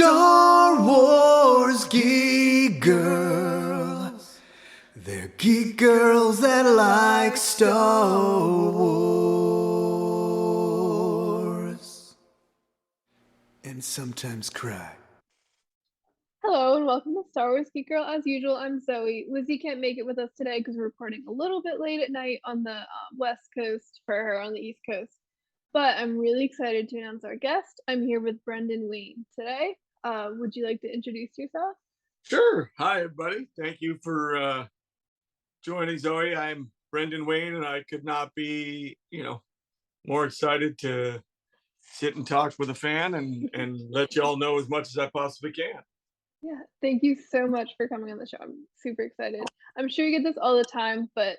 Star Wars geek girls. They're geek girls that like Star Wars. And sometimes cry. Hello and welcome to Star Wars Geek Girl. As usual, I'm Zoe. Lizzie can't make it with us today because we're recording a little bit late at night on the West Coast for her on the East Coast. But I'm really excited to announce our guest. I'm here with Brenden Wayne today. Would you like to introduce yourself? Sure. Hi, everybody. Thank you for joining, Zoe. I'm Brenden Wayne, and I could not be, more excited to sit and talk with a fan and let y'all know as much as I possibly can. Yeah, thank you so much for coming on the show. I'm super excited. I'm sure you get this all the time, but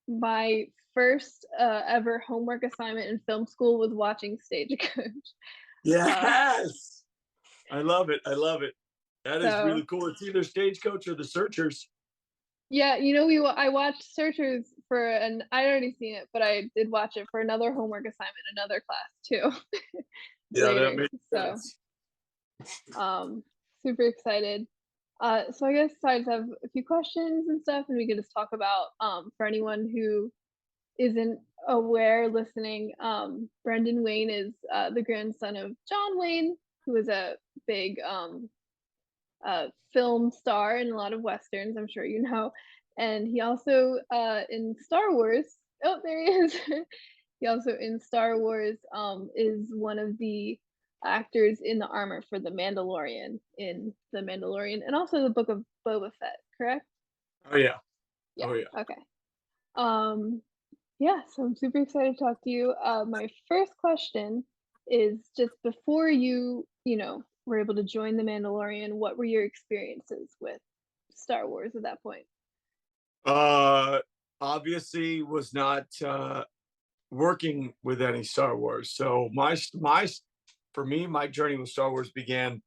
my first ever homework assignment in film school was watching Stagecoach. Yes. I love it. I love it. That is really So, cool. It's either Stagecoach or The Searchers. yeah, I watched Searchers for and I'd already seen it, but I did watch it for another homework assignment, another class too, Yeah, that later. makes So, sense. super excited. So I guess I just have a few questions and stuff, and we could just talk about for anyone who isn't aware listening, Brenden Wayne is the grandson of John Wayne, who was a big film star in a lot of westerns, I'm sure you know. And he also in Star Wars, oh, there he is. He also in Star Wars is one of the actors in the armor for the Mandalorian in the Mandalorian and also the Book of Boba Fett, correct? Oh, yeah. Yeah. Oh, yeah. Okay. Um yeah, so I'm super excited to talk to you. My first question is just before you were able to join the Mandalorian, what were your experiences with Star Wars at that point? Uh, Obviously was not working with any Star Wars. So for me, my journey with Star Wars began,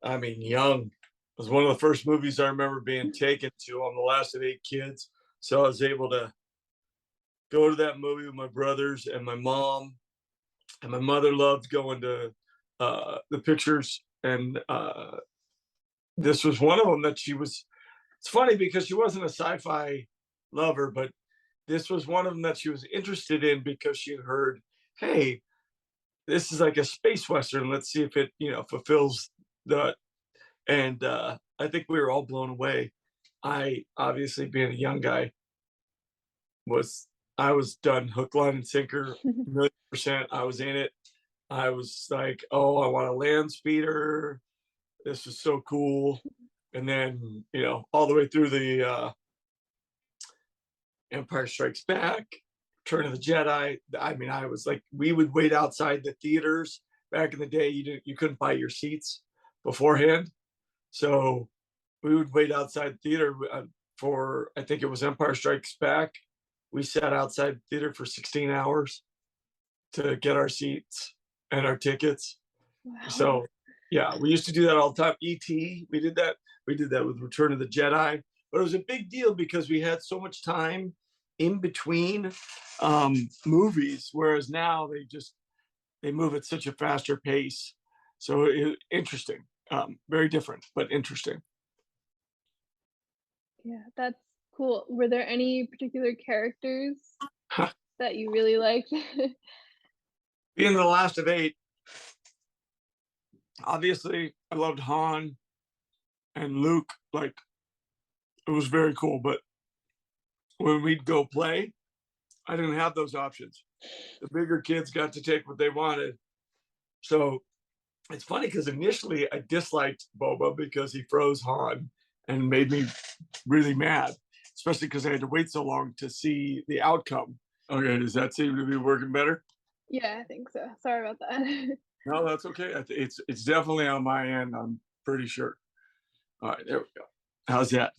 young. It was one of the first movies I remember being taken to. I'm the last of 8 kids. So I was able to go to that movie with my brothers and my mom. And my mother loved going to the pictures. And this was one of them that it's funny because she wasn't a sci-fi lover, but this was one of them that she was interested in because she had heard, hey, this is like a space western. Let's see if it, fulfills the. And I think we were all blown away. I obviously, being a young guy, was I was done hook, line, and sinker, 1,000,000%. I was in it. I was like, oh, I want a land speeder. This is so cool. And then, all the way through the Empire Strikes Back, Return of the Jedi. I was like, we would wait outside the theaters back in the day. You couldn't buy your seats beforehand, so we would wait outside the theater for, I think it was Empire Strikes Back. We sat outside the theater for 16 hours to get our seats and our tickets. Wow. So yeah, we used to do that all the time. E.T. We did that. We did that with Return of the Jedi, but it was a big deal because we had so much time in between movies, whereas now they move at such a faster pace. So interesting, very different, but interesting. Yeah, that's cool. Were there any particular characters that you really liked? Being the last of 8, obviously I loved Han and Luke. Like, it was very cool, but when we'd go play, I didn't have those options. The bigger kids got to take what they wanted. So it's funny because initially I disliked Boba because he froze Han and made me really mad, especially because I had to wait so long to see the outcome. Okay, does that seem to be working better? Yeah, I think so. Sorry about that. No, that's okay. It's definitely on my end. I'm pretty sure. All right, there we go. How's that?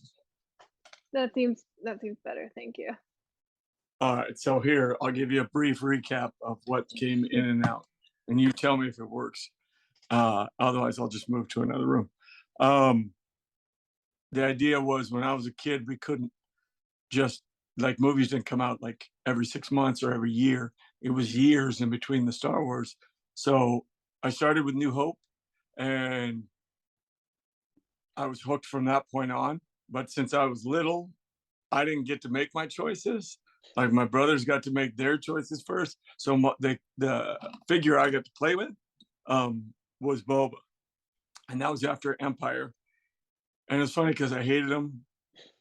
That seems better. Thank you. All right, so here I'll give you a brief recap of what came in and out, and you tell me if it works. Otherwise, I'll just move to another room. The idea was when I was a kid, we couldn't just, like, movies didn't come out like every 6 months or every year. It was years in between the Star Wars. So I started with New Hope, and I was hooked from that point on. But since I was little, I didn't get to make my choices. Like my brothers got to make their choices first. So the figure I got to play with was Boba, and that was after Empire. And it's funny because I hated him,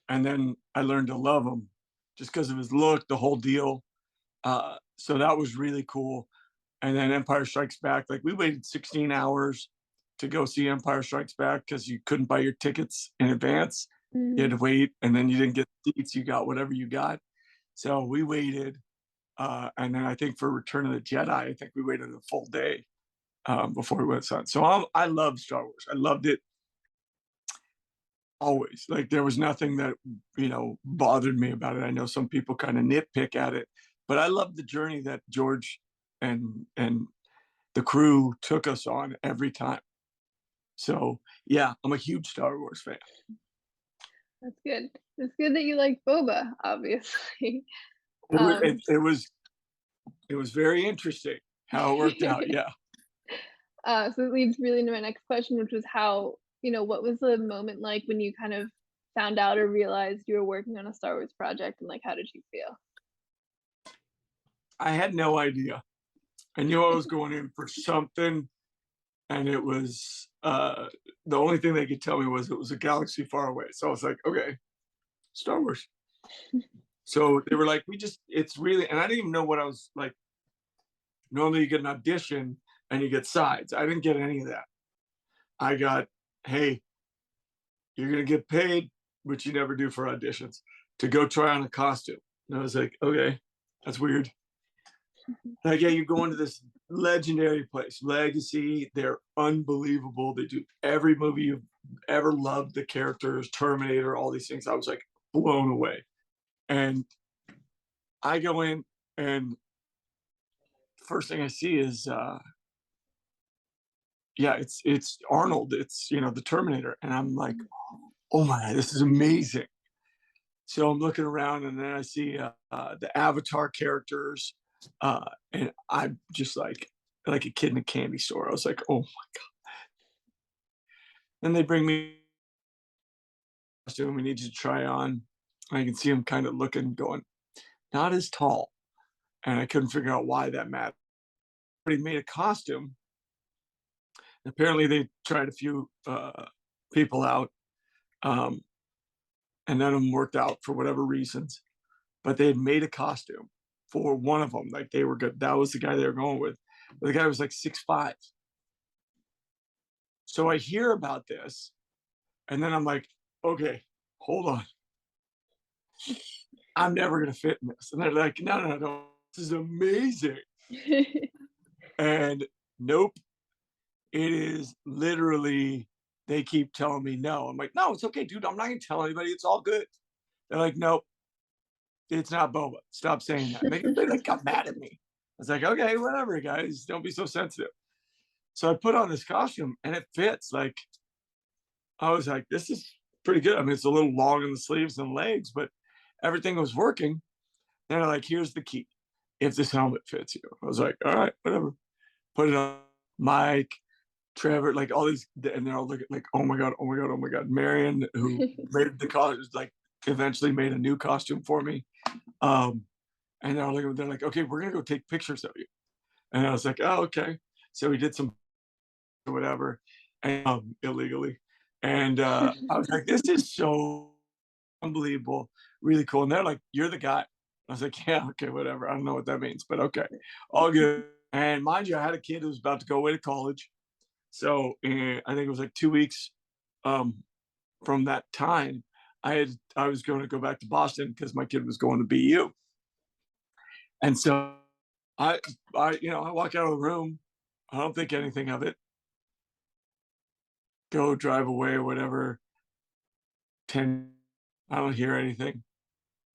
and then I learned to love him just because of his look, the whole deal. So that was really cool. And then Empire Strikes Back, like we waited 16 hours to go see Empire Strikes Back because you couldn't buy your tickets in advance. You had to wait, and then you didn't get seats. You got whatever you got. So we waited, and then I think for Return of the Jedi, I think we waited a full day before we went on. So I love Star Wars. I loved it always. Like there was nothing that bothered me about it. I know some people kind of nitpick at it, but I love the journey that George and the crew took us on every time. So yeah, I'm a huge Star Wars fan. That's good. It's good that you like Boba, obviously. It was very interesting how it worked out. Yeah. So it leads really into my next question, which was how, what was the moment like when you kind of found out or realized you were working on a Star Wars project, and like how did you feel? I had no idea. I knew I was going in for something, and it was the only thing they could tell me was it was a galaxy far away. So I was like, okay, Star Wars. So they were like, it's really, and I didn't even know what I was like. Normally you get an audition and you get sides. I didn't get any of that. I got, hey, you're going to get paid, which you never do for auditions, to go try on a costume. And I was like, okay, that's weird. Like, yeah, you go into this legendary place, Legacy. They're unbelievable. They do every movie you've ever loved, the characters, Terminator, all these things. I was like blown away. And I go in, and first thing I see is it's Arnold. It's the Terminator, and I'm like, oh my, this is amazing. So I'm looking around, and then I see the Avatar characters, and I'm just like a kid in a candy store. I was like, oh my god. Then they bring me a costume. We need you to try on. I can see him kind of looking, going, not as tall, and I couldn't figure out why that mattered. But he made a costume. Apparently, they tried a few people out, and none of them worked out for whatever reasons. But they had made a costume for one of them. Like they were good. That was the guy they were going with. But the guy was like 6'5". So I hear about this, and then I'm like, okay, hold on. I'm never gonna fit in this. And they're like, no, this is amazing. And nope, it is literally. They keep telling me no. I'm like, no, it's okay, dude. I'm not gonna tell anybody. It's all good. They're like, nope, it's not Boba. Stop saying that. They like got mad at me. I was like, okay, whatever, guys. Don't be so sensitive. So I put on this costume, and it fits. Like, I was like, this is pretty good. I mean, it's a little long in the sleeves and legs, but everything was working. They're like, here's the key. If this helmet fits you. I was like, all right, whatever. Put it on. Mike, Trevor, like all these, and they're all looking like, oh my god, oh my god, oh my god. Marion, who made the costume, like eventually made a new costume for me. And they're like, okay, we're gonna go take pictures of you. And I was like, oh, okay. So we did some whatever, and illegally. And I was like, this is so unbelievable, really cool. And they're like, you're the guy. I was like, yeah, okay, whatever. I don't know what that means, but okay, all good. And mind you, I had a kid who was about to go away to college. So I think it was like 2 weeks from that time. I was going to go back to Boston because my kid was going to BU. And so I walk out of the room. I don't think anything of it. Go drive away or whatever. I don't hear anything.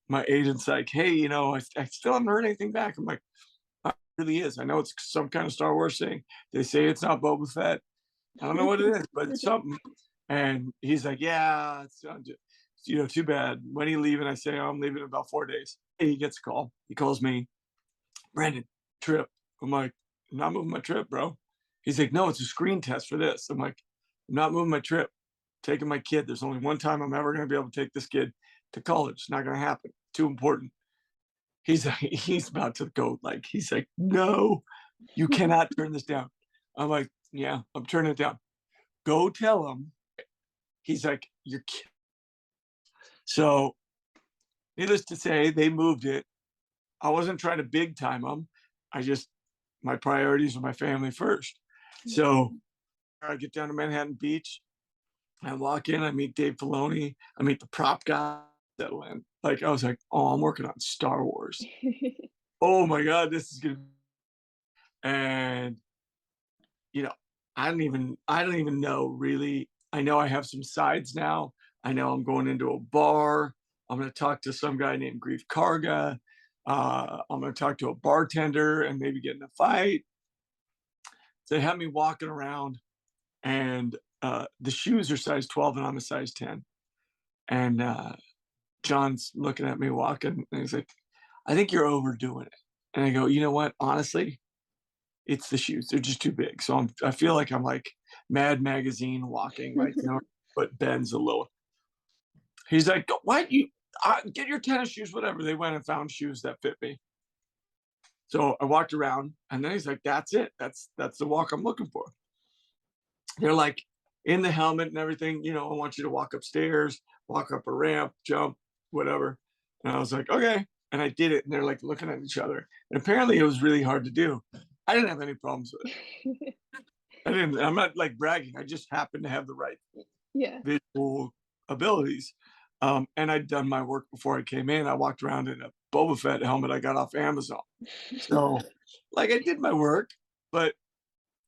My agent's like, hey, I still haven't heard anything back. I'm like, it really is. I know it's some kind of Star Wars thing. They say it's not Boba Fett. I don't know what it is, but it's something. And he's like, yeah, it's too bad. When are you leaving? I say, I'm leaving in about 4 days. And he gets a call. He calls me, Brenden, trip. I'm like, I'm not moving my trip, bro. He's like, no, it's a screen test for this. I'm like, I'm not moving my trip, taking my kid. There's only one time I'm ever going to be able to take this kid to college. It's not going to happen. Too important. He's about to go. Like, he's like, no, you cannot turn this down. I'm like, yeah, I'm turning it down. Go tell him. He's like, you're kidding. So, needless to say, they moved it. I wasn't trying to big time them. My priorities were my family first. So I get down to Manhattan Beach. I walk in, I meet Dave Filoni, I meet the prop guy that went. Like, I was like, oh, I'm working on Star Wars. Oh my God, this is good. And I don't even know really. I know I have some sides now. I know I'm going into a bar. I'm going to talk to some guy named Grief Karga. I'm going to talk to a bartender and maybe get in a fight. So they have me walking around, and the shoes are size 12 and I'm a size 10. And John's looking at me walking, and he's like, I think you're overdoing it. And I go, you know what? Honestly, it's the shoes. They're just too big. So I feel like I'm like Mad Magazine walking, like, but Ben's a little. He's like, why you get your tennis shoes, whatever. They went and found shoes that fit me. So I walked around, and then he's like, that's it. That's the walk I'm looking for. They're like, in the helmet and everything, I want you to walk upstairs, walk up a ramp, jump, whatever. And I was like, okay. And I did it. And they're like looking at each other. And apparently it was really hard to do. I didn't have any problems with it. I'm not like bragging. I just happened to have the right visual abilities. And I'd done my work before I came in. I walked around in a Boba Fett helmet I got off Amazon. So like I did my work, but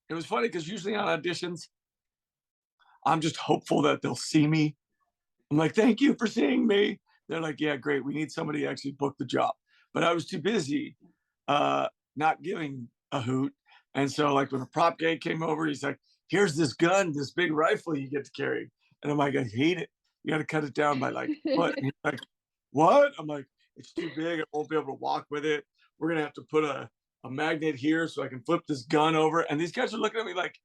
it was funny because usually on auditions, I'm just hopeful that they'll see me. I'm like, thank you for seeing me. They're like, yeah, great. We need somebody to actually book the job. But I was too busy not giving a hoot. And so like when the prop guy came over, he's like, here's this gun, this big rifle you get to carry. And I'm like, I hate it. You got to cut it down by like what? And he's like, what? I'm like, it's too big. I won't be able to walk with it. We're going to have to put a magnet here so I can flip this gun over. And these guys are looking at me like,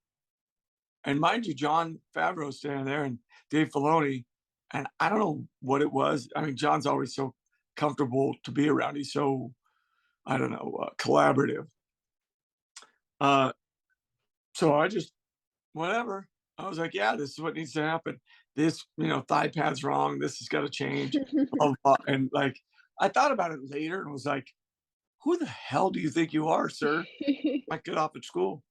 and mind you, Jon Favreau's standing there and Dave Filoni. And I don't know what it was. I mean, John's always so comfortable to be around. He's so, I don't know, collaborative. So I just, whatever. I was like, yeah, this is what needs to happen. This, thigh pad's wrong. This has got to change. And like, I thought about it later and was like, who the hell do you think you are, sir? I get off at school.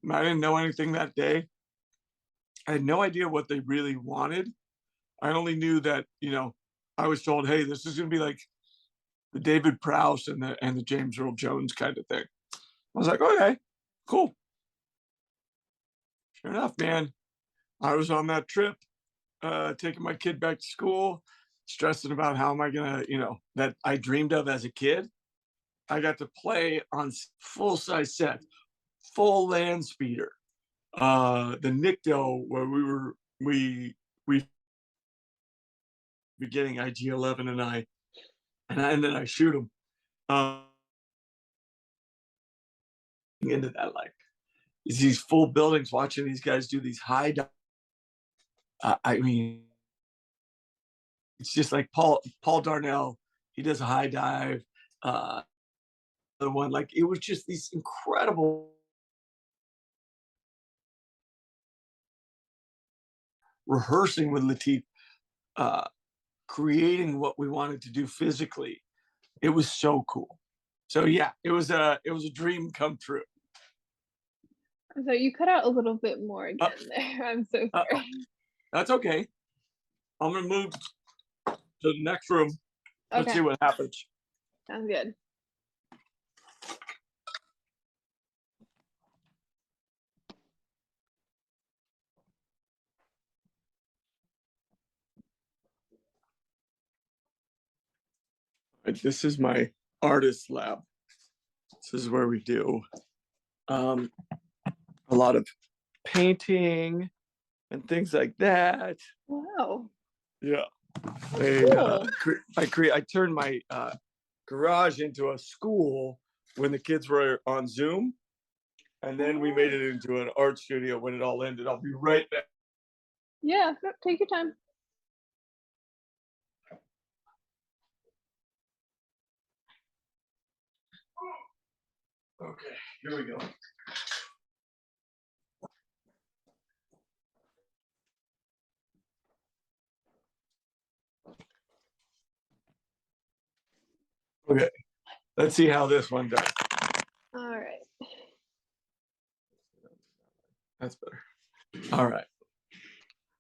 I didn't know anything that day. I had no idea what they really wanted. I only knew that, I was told, hey, this is going to be like the David Prowse and the James Earl Jones kind of thing. I was like, okay, cool. Sure enough, man, I was on that trip, taking my kid back to school, stressing about how am I going to, that I dreamed of as a kid. I got to play on full-size set, full land speeder. The NICDO where we beginning IG-11 and then I shoot him into that, like these full buildings, watching these guys do these high dive. I mean, it's just like Paul Darnell. He does a high dive. The one, like, it was just these incredible rehearsing with Lateef, creating what we wanted to do physically. It was so cool. So yeah, it was a dream come true. So you cut out a little bit more again there. I'm so sorry. That's okay. I'm gonna move to the next room. Let's see what happens. Sounds good. This is my artist lab. This is where we do a lot of painting and things like that. Wow. Yeah. Cool. I turned my garage into a school when the kids were on Zoom. and then we made it into an art studio when it all ended. I'll be right back. Yeah, no, take your time. Okay, here we go. Okay, let's see how this one does. All right. That's better. All right.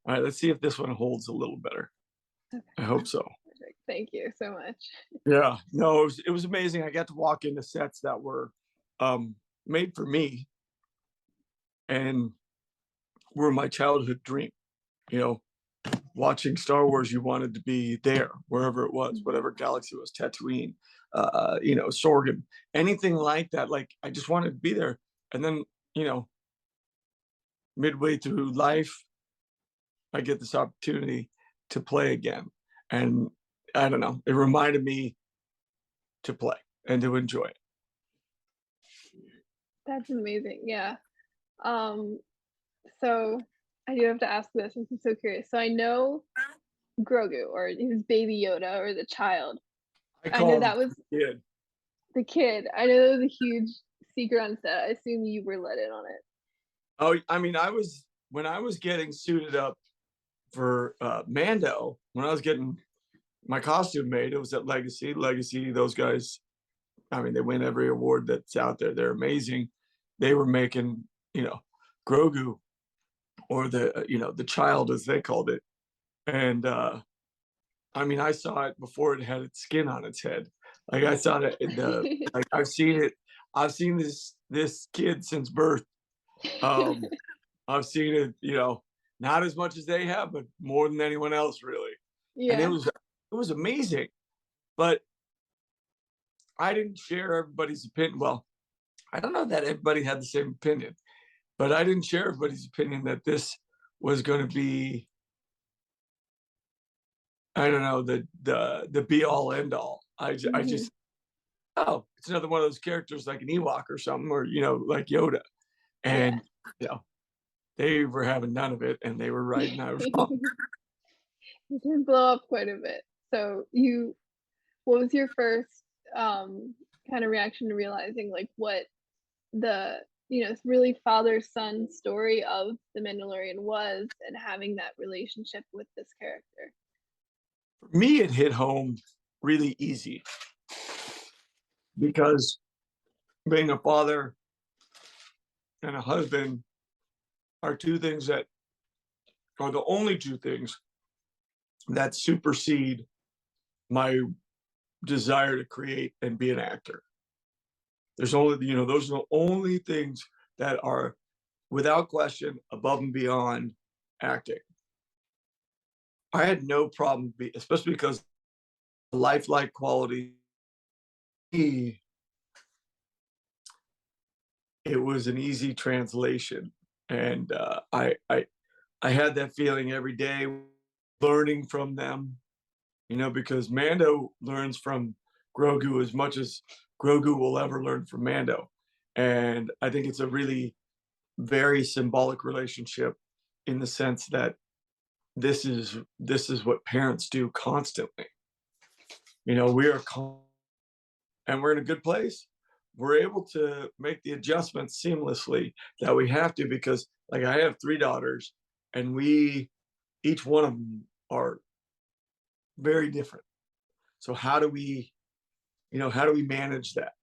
All right, let's see if this one holds a little better. Okay. I hope so. Perfect. Thank you so much. Yeah, no, it was amazing. I got to walk into sets that were made for me and were my childhood dream. You know, watching Star Wars, you wanted to be there wherever it was, whatever galaxy it was, Tatooine, you know, Sorgan, anything like that. Like I just wanted to be there. And then, you know, midway through life, I get this opportunity to play again. And I don't know, it reminded me to play and to enjoy it. That's amazing. Yeah. Um, so I do have to ask this since I'm so curious. So I know Grogu or his baby Yoda or the child. I I know call him that was the kid. the kid. I know that was a huge secret on set. I assume you were let in on it. Oh, I mean, when I was getting suited up for Mando, when I was getting my costume made, it was at Legacy. Legacy, those guys, I mean, they win every award that's out there. They're amazing. They were making, you know, Grogu or the, you know, the child as they called it. And I mean, I saw it before it had its skin on its head. Like I saw it in the, like I've seen it. I've seen this kid since birth. Um, I've seen it, you know, not as much as they have, but more than anyone else, really. And Yeah. it was amazing. But I didn't share everybody's opinion. Well, I don't know that everybody had the same opinion, but I didn't share everybody's opinion that this was going to be, I don't know, the be all end all. I Mhm. just, oh, it's another one of those characters like an Ewok or something, or you know, like Yoda. Yeah. And you know, they were having none of it, and they were right, and I was wrong. It did blow up quite a bit. So what was your first kind of reaction to realizing like what the really father son story of the Mandalorian was and having that relationship with this character? For me, it hit home really easy because being a father and a husband are two things that are the only two things that supersede my desire to create and be an actor. There's only, you know, those are the only things that are without question above and beyond acting. I had no problem, especially because lifelike quality. It was an easy translation, and I had that feeling every day, learning from them. You know, because Mando learns from Grogu as much as Grogu will ever learn from Mando, and I think it's a really very symbolic relationship in the sense that this is what parents do constantly. You know, and we're in a good place. We're able to make the adjustments seamlessly that we have to because, like, I have three daughters, and each one of them are very different. So how do we manage that?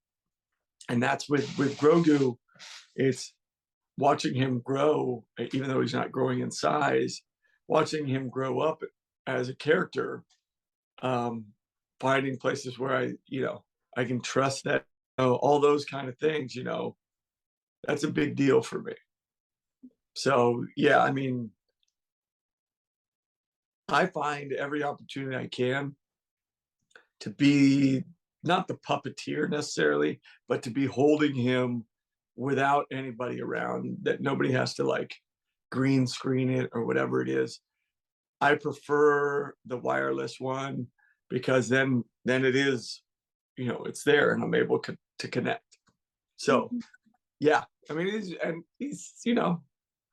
And that's with Grogu. It's watching him grow, even though he's not growing in size, watching him grow up as a character, um, finding places where I can trust that, you know, all those kind of things, you know, that's a big deal for me. So yeah, I mean, I find every opportunity I can to be not the puppeteer necessarily, but to be holding him without anybody around, that nobody has to like green screen it or whatever it is. I prefer the wireless one because then it is, you know, it's there and I'm able to connect. So Mhm. Yeah, I mean, he's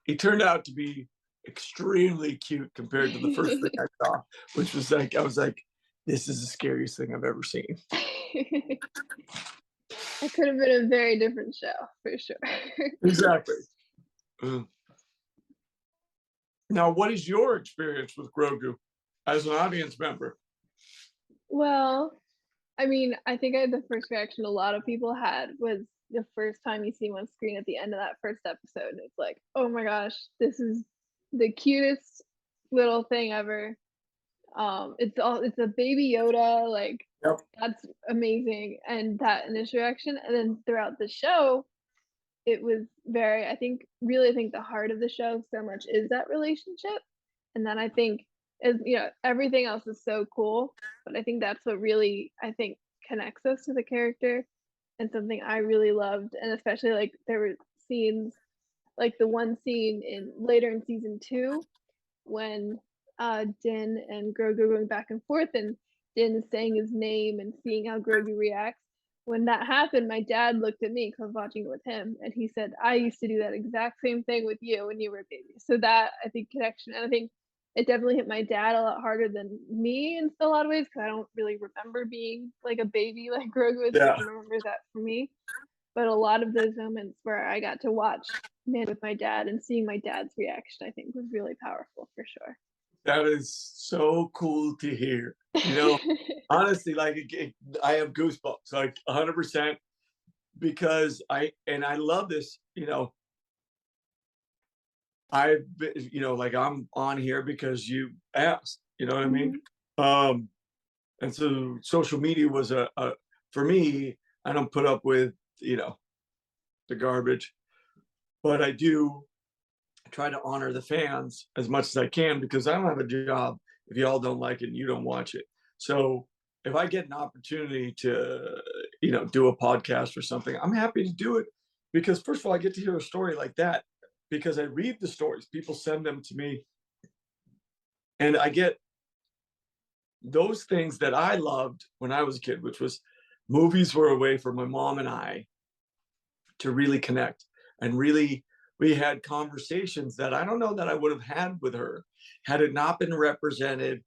he turned out to be extremely cute compared to the first thing I saw, which was like I was like, this is the scariest thing I've ever seen. It could have been a very different show for sure. Exactly. Mm. Now, what is your experience with Grogu as an audience member? Well, I mean, I think the first reaction a lot of people had was the first time you see him on screen at the end of that first episode. It's like, oh my gosh, this is the cutest little thing ever. It's a baby Yoda, like Yep. that's amazing. And that initial reaction, and then throughout the show, it was very, I think the heart of the show so much is that relationship. And then I think is everything else is so cool, but I think that's what really connects us to the character, and something I really loved. And especially like there were scenes like the one scene in later in season 2 when Din and Grogu going back and forth, and Din is saying his name and seeing how Grogu reacts. When that happened, my dad looked at me because I was watching it with him, and he said, "I used to do that exact same thing with you when you were a baby." So that, I think, connection, and I think it definitely hit my dad a lot harder than me in a lot of ways because I don't really remember being like a baby like Grogu is. Yeah, He remembers that for me. But a lot of those moments where I got to watch Man with my dad and seeing my dad's reaction, I think was really powerful for sure. that is so cool to hear. You know, honestly, like I have goosebumps, like 100%, because I love this. I've been, like I'm on here because you asked. You know what I mean? Mhm. Um, and so social media was for me. I don't put up with the garbage, but I do try to honor the fans as much as I can because I don't have a job if y'all don't like it and you don't watch it. So if I get an opportunity to, do a podcast or something, I'm happy to do it because first of all, I get to hear a story like that because I read the stories. People send them to me and I get those things that I loved when I was a kid, which was movies were a way for my mom and I to really connect and really we had conversations that I don't know that I would have had with her had it not been represented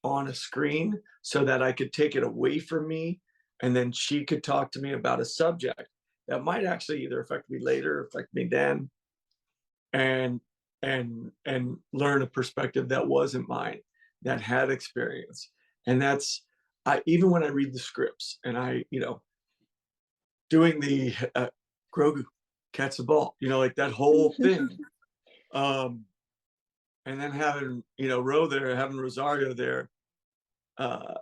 on a screen so that I could take it away from me and then she could talk to me about a subject that might actually either affect me later, affect me then, and and learn a perspective that wasn't mine, that had experience. And that's I even when I read the scripts and I, doing the Grogu catch the ball, like that whole thing. Um, and then having, Ro there, having Rosario there, uh,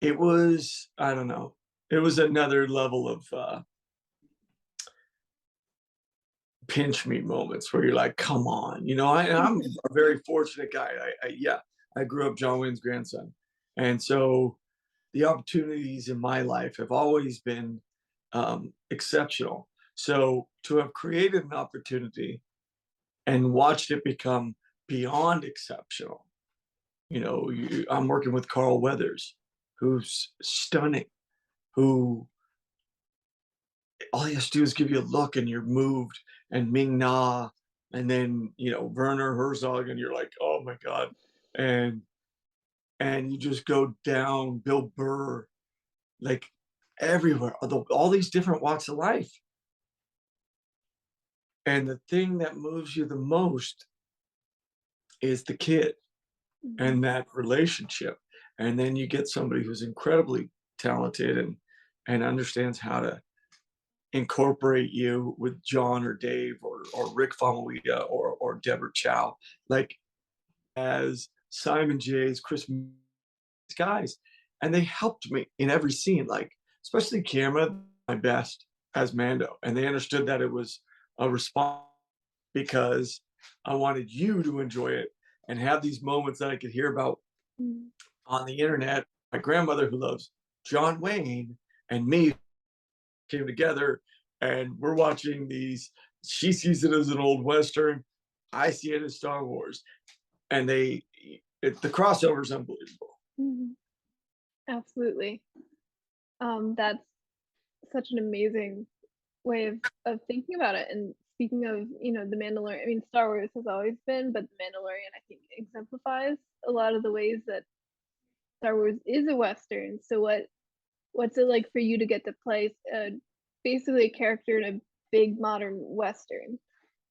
it was, I don't know, it was another level of pinch me moments where you're like, come on, I'm a very fortunate guy. Yeah, I grew up John Wayne's grandson. And so the opportunities in my life have always been exceptional. So to have created an opportunity and watched it become beyond exceptional. I'm working with Carl Weathers, who's stunning, who all he has to do is give you a look and you're moved, and Ming Na, and then Werner Herzog, and you're like, oh my god, and you just go down Bill Burr, like everywhere, all these different walks of life, and the thing that moves you the most is the kid Mhm. and that relationship. And then you get somebody who's incredibly talented and understands how to incorporate you with John or Dave or Rick Famuyiwa or Deborah Chow, like as Simon J's, Chris guys, and they helped me in every scene, like especially camera, my best as Mando, and they understood that it was a response because I wanted you to enjoy it and have these moments that I could hear about Mhm. on the internet. My grandmother, who loves John Wayne, and me came together, and we're watching these. She sees it as an old western. I see it as Star Wars, and the crossover is unbelievable. Mhm. Absolutely. That's such an amazing way of thinking about it. And speaking of, the Mandalorian, I mean, Star Wars has always been, but the Mandalorian, I think, exemplifies a lot of the ways that Star Wars is a Western. So what's it like for you to get to play basically a character in a big modern Western?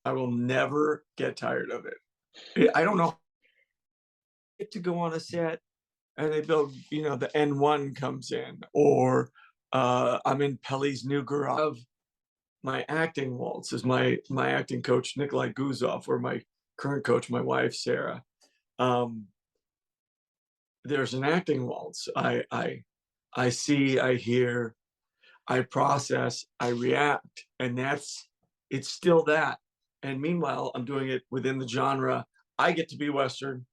I will never get tired of it. I don't know. Get to go on a set and they build, the N1 comes in, or I'm in Pelly's new garage. My acting waltz is my acting coach Nikolai Guzov, or my current coach, my wife Sarah. Um, there's an acting waltz. I see, I hear, I process, I react, and it's still that. And meanwhile, I'm doing it within the genre. I get to be Western.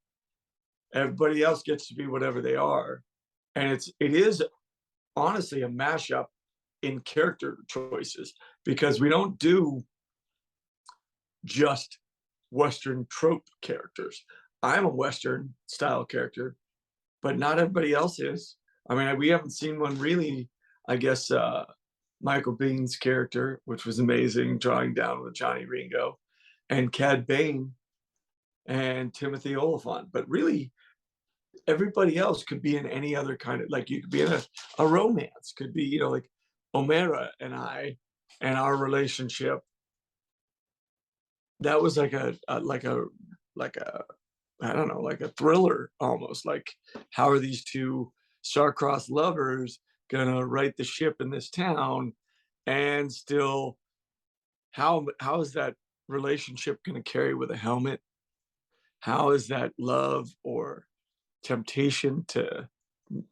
Everybody else gets to be whatever they are, and it is honestly a mashup in character choices, because we don't do just Western trope characters. I'm a Western style character, but not everybody else is. I mean, we haven't seen one really. I guess Michael Biehn's character, which was amazing, drawing down with Johnny Ringo, and Cad Bane and Timothy Oliphant. But really, everybody else could be in any other kind of, like, you could be in a romance, could be, like Omera and I and our relationship. That was like a I don't know, like a thriller almost. Like, how are these two star-crossed lovers gonna right the ship in this town, and still, how is that relationship gonna carry with a helmet? How is that love or temptation to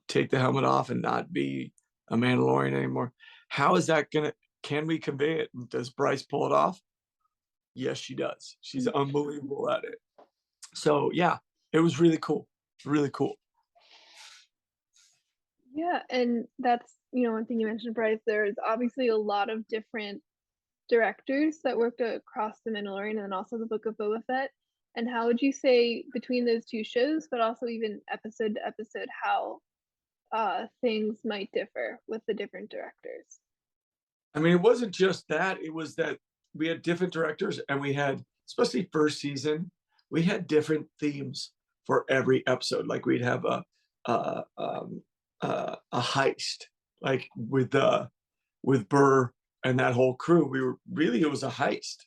take the helmet off and not be a Mandalorian anymore? How is that gonna? Can we convey it? Does Bryce pull it off? Yes, she does. She's unbelievable at it. So yeah, it was really cool. Really cool. Yeah, and that's, one thing you mentioned, Bryce. There's obviously a lot of different directors that worked across The Mandalorian and also the Book of Boba Fett. And how would you say between those two shows, but also even episode to episode, how things might differ with the different directors? I mean, it wasn't just that. It was that we had different directors, and we had, especially first season, we had different themes for every episode. Like, we'd have a heist, like with Burr and that whole crew. It was a heist,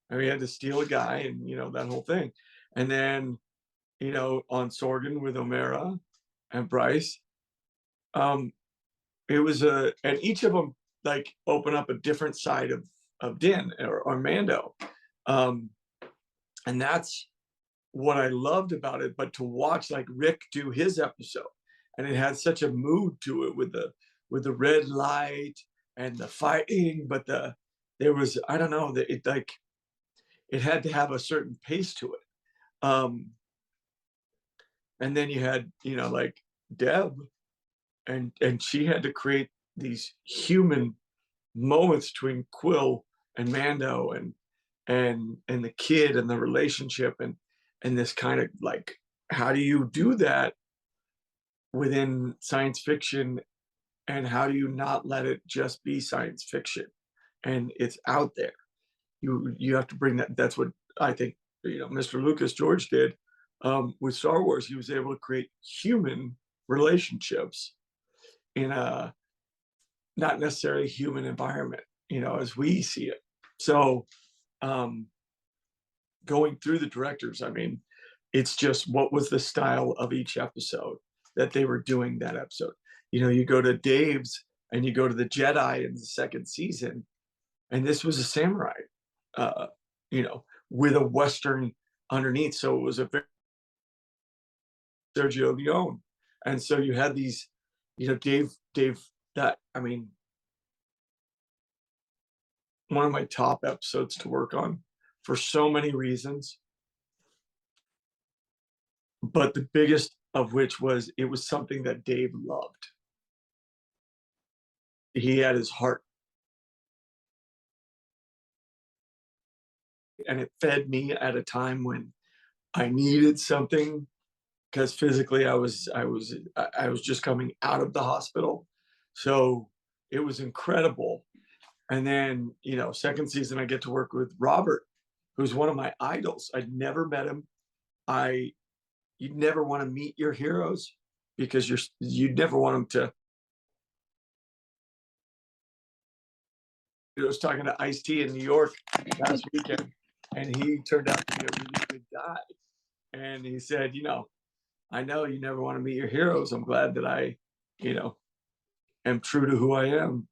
and we had to steal a guy, and that whole thing. And then, on Sorgan with Omera and Bryce, um, it was and each of them like open up a different side of Din or Mando, um, and that's what I loved about it. But to watch like Rick do his episode, and it had such a mood to it with the red light and the fighting, but there was, I don't know, that it had to have a certain pace to it. And then you had, like Deb, and she had to create these human moments between Quill and Mando, and the kid and the relationship, and this kind of like, how do you do that within science fiction, and how do you not let it just be science fiction and it's out there? You have to bring that. That's what I think Mr. Lucas George did with Star Wars. He was able to create human relationships in a not necessarily human environment, as we see it. So going through the directors, I mean, it's just what was the style of each episode that they were doing that episode. You go to Dave's and you go to the Jedi in the second season, and this was a samurai, uh, with a Western underneath. So it was a very Sergio Leone. And so you had these, Dave, that, I mean, one of my top episodes to work on for so many reasons. But the biggest of which was, it was something that Dave loved. He had his heart, and it fed me at a time when I needed something, because physically I was just coming out of the hospital. So it was incredible. And then, you know, second season, I get to work with Robert, who's one of my idols. I'd never met him. You'd never want to meet your heroes because you'd never want them to. I was talking to Ice-T in New York last weekend, and he turned out to be a really good guy. And he said, you know, I know you never want to meet your heroes. I'm glad that I, you know, am true to who I am.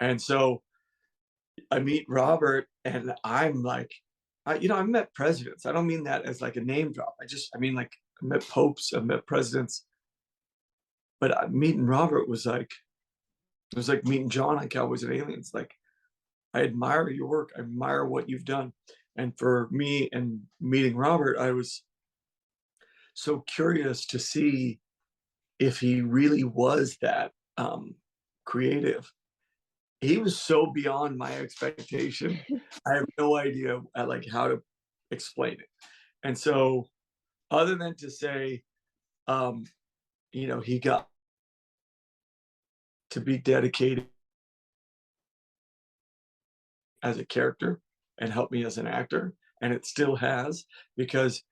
And so I meet Robert, and I'm like, you know, I've met presidents. I don't mean that as like a name drop. I mean, like, I met popes, I've met presidents. But meeting Robert was like, it was like meeting John on Cowboys and Aliens. Like, I admire your work. I admire what you've done. And for me and meeting Robert, I was so curious to see if he really was that creative. He was so beyond my expectation. I have no idea like how to explain it. And so, other than to say, you know, he got to be dedicated as a character and help me as an actor, and it still has, because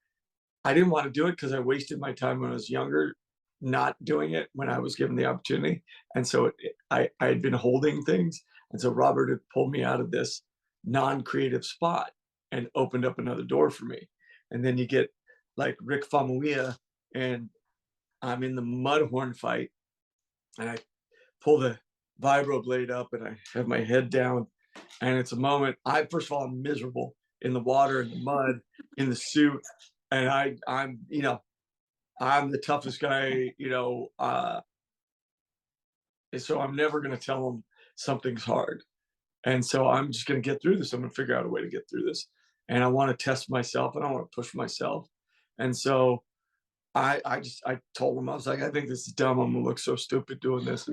I didn't want to do it because I wasted my time when I was younger not doing it when I was given the opportunity. And so I had been holding things. And so Robert had pulled me out of this non-creative spot and opened up another door for me. And then you get like Rick Famuyiwa, and I'm in the Mudhorn fight, and I pull the vibro blade up and I have my head down. And it's a moment, first of all, I'm miserable in the water, in the mud, in the suit. And I'm, you know, I'm the toughest guy, you know, and so I'm never going to tell them something's hard. And so I'm just going to get through this. I'm going to figure out a way to get through this. And I want to test myself, and I want to push myself. And so I told him, I was like, I think this is dumb. I'm going to look so stupid doing this.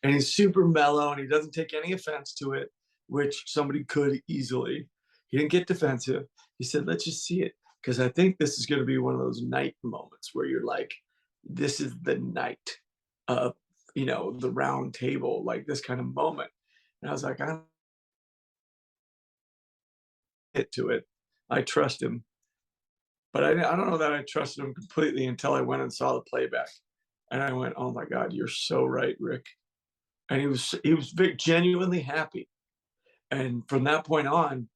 And he's super mellow, and he doesn't take any offense to it, which somebody could easily. He didn't get defensive. He said, let's just see it. Because I think this is going to be one of those night moments where you're like, this is the night of, you know, the round table, like this kind of moment. And I was like, I'm hit to it. I trust him. But I don't know that I trusted him completely until I went and saw the playback. And I went, oh my God, you're so right, Rick. And he was very genuinely happy. And from that point on,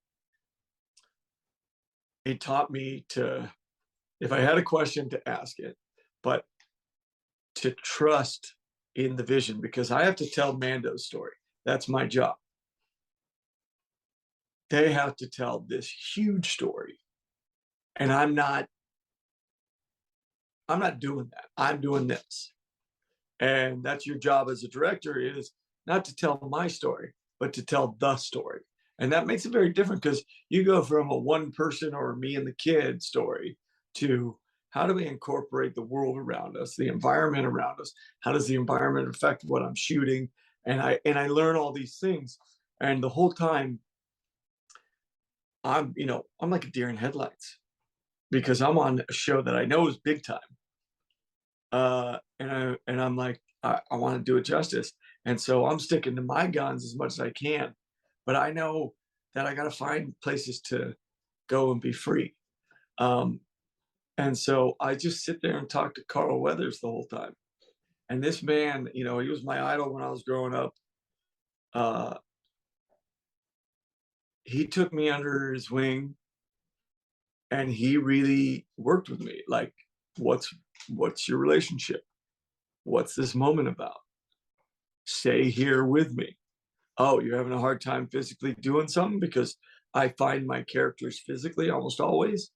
it taught me to, if I had a question, to ask it, but to trust in the vision, because I have to tell Mando's story. That's my job. They have to tell this huge story. And I'm not doing that. I'm doing this. And that's your job as a director, is not to tell my story, but to tell the story. And that makes it very different, because you go from a one person or me and the kid story to how do we incorporate the world around us, the environment around us? How does the environment affect what I'm shooting? And I learn all these things. And the whole time I'm like a deer in headlights, because I'm on a show that I know is big time. And I'm like, I want to do it justice. And so I'm sticking to my guns as much as I can. But I know that I got to find places to go and be free. And so I just sit there and talk to Carl Weathers the whole time. And this man, you know, he was my idol when I was growing up. He took me under his wing, and he really worked with me. Like, what's your relationship? What's this moment about? Stay here with me. Oh, you're having a hard time physically doing something? Because I find my characters physically almost always.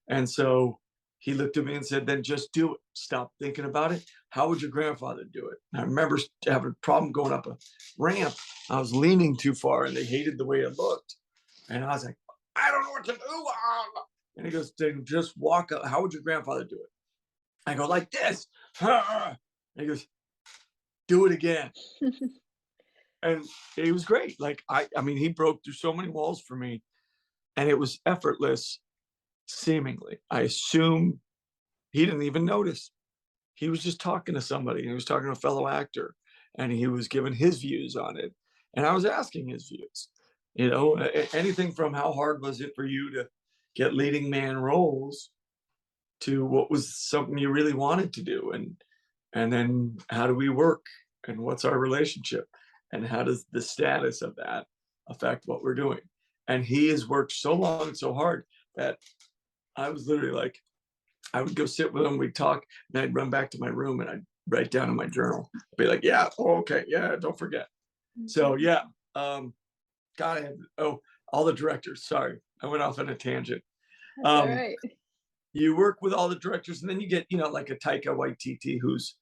And so he looked at me and said, then just do it. Stop thinking about it. How would your grandfather do it? And I remember having a problem going up a ramp. I was leaning too far, and they hated the way it looked. And I was like, I don't know what to do. And he goes, then just walk up. How would your grandfather do it? I go, like this. And he goes, do it again. And it was great. Like, I mean, he broke through so many walls for me, and it was effortless, seemingly. I assume he didn't even notice. He was just talking to somebody, and he was talking to a fellow actor. and he was giving his views on it, and I was asking his views. Anything from how hard was it for you to get leading man roles to what was something you really wanted to do, and then how do we work, and what's our relationship, and how does the status of that affect what we're doing. And he has worked so long and so hard that I was literally like, I would go sit with him, we'd talk, and I'd run back to my room and I'd write down in my journal, I'd be like, yeah, oh, okay, yeah, don't forget. So yeah, all the directors, sorry, I went off on a tangent. That's all um right. you work with all the directors, and then you get, like a Taika Waititi, who's,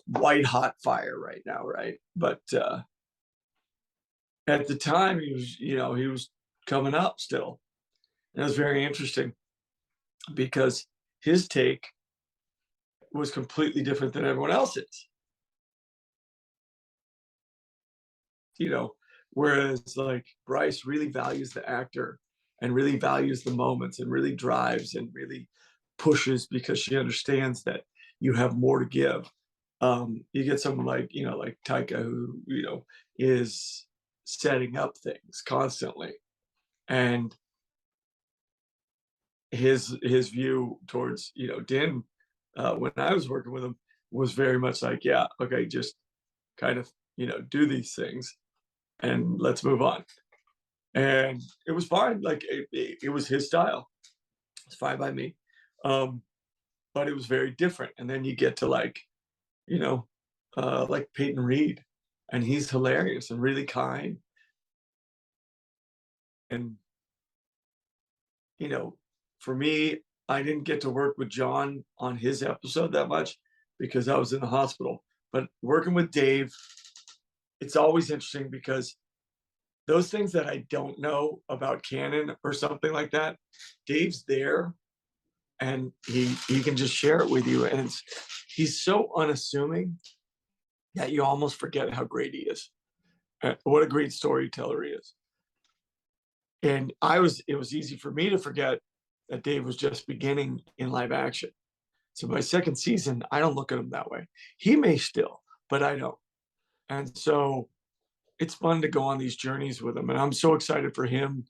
white hot fire right now, right? But at the time, he was coming up still. And it was very interesting because his take was completely different than everyone else's. Whereas like Bryce really values the actor and really values the moments and really drives and really pushes because she understands that you have more to give. You get someone like, like Taika, who, is setting up things constantly. And his view towards, Din, when I was working with him, was very much like, yeah, okay, just kind of, do these things and let's move on. And it was fine. Like it was his style. It's fine by me. But it was very different. And then you get to like, like Peyton Reed, and he's hilarious and really kind. And, for me, I didn't get to work with John on his episode that much because I was in the hospital. But working with Dave, it's always interesting because those things that I don't know about canon or something like that, Dave's there and he can just share it with you. And he's so unassuming that you almost forget how great he is. What a great storyteller he is. And it was easy for me to forget that Dave was just beginning in live action. So my second season, I don't look at him that way. He may still, but I don't. And so it's fun to go on these journeys with him. And I'm so excited for him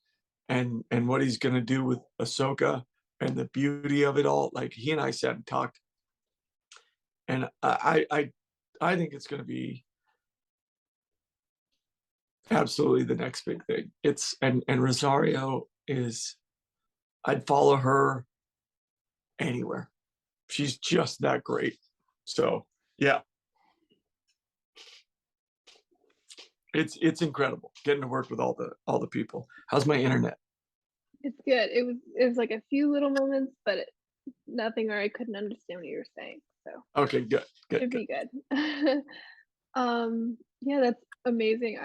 and what he's going to do with Ahsoka and the beauty of it all. Like he and I sat and talked, and I think it's going to be absolutely the next big thing. And Rosario is, I'd follow her anywhere. She's just that great. So yeah, it's incredible getting to work with all the people. How's my internet? It's good. It was like a few little moments, but nothing where I couldn't understand what you were saying. So Okay, good. should be good. Yeah, that's amazing.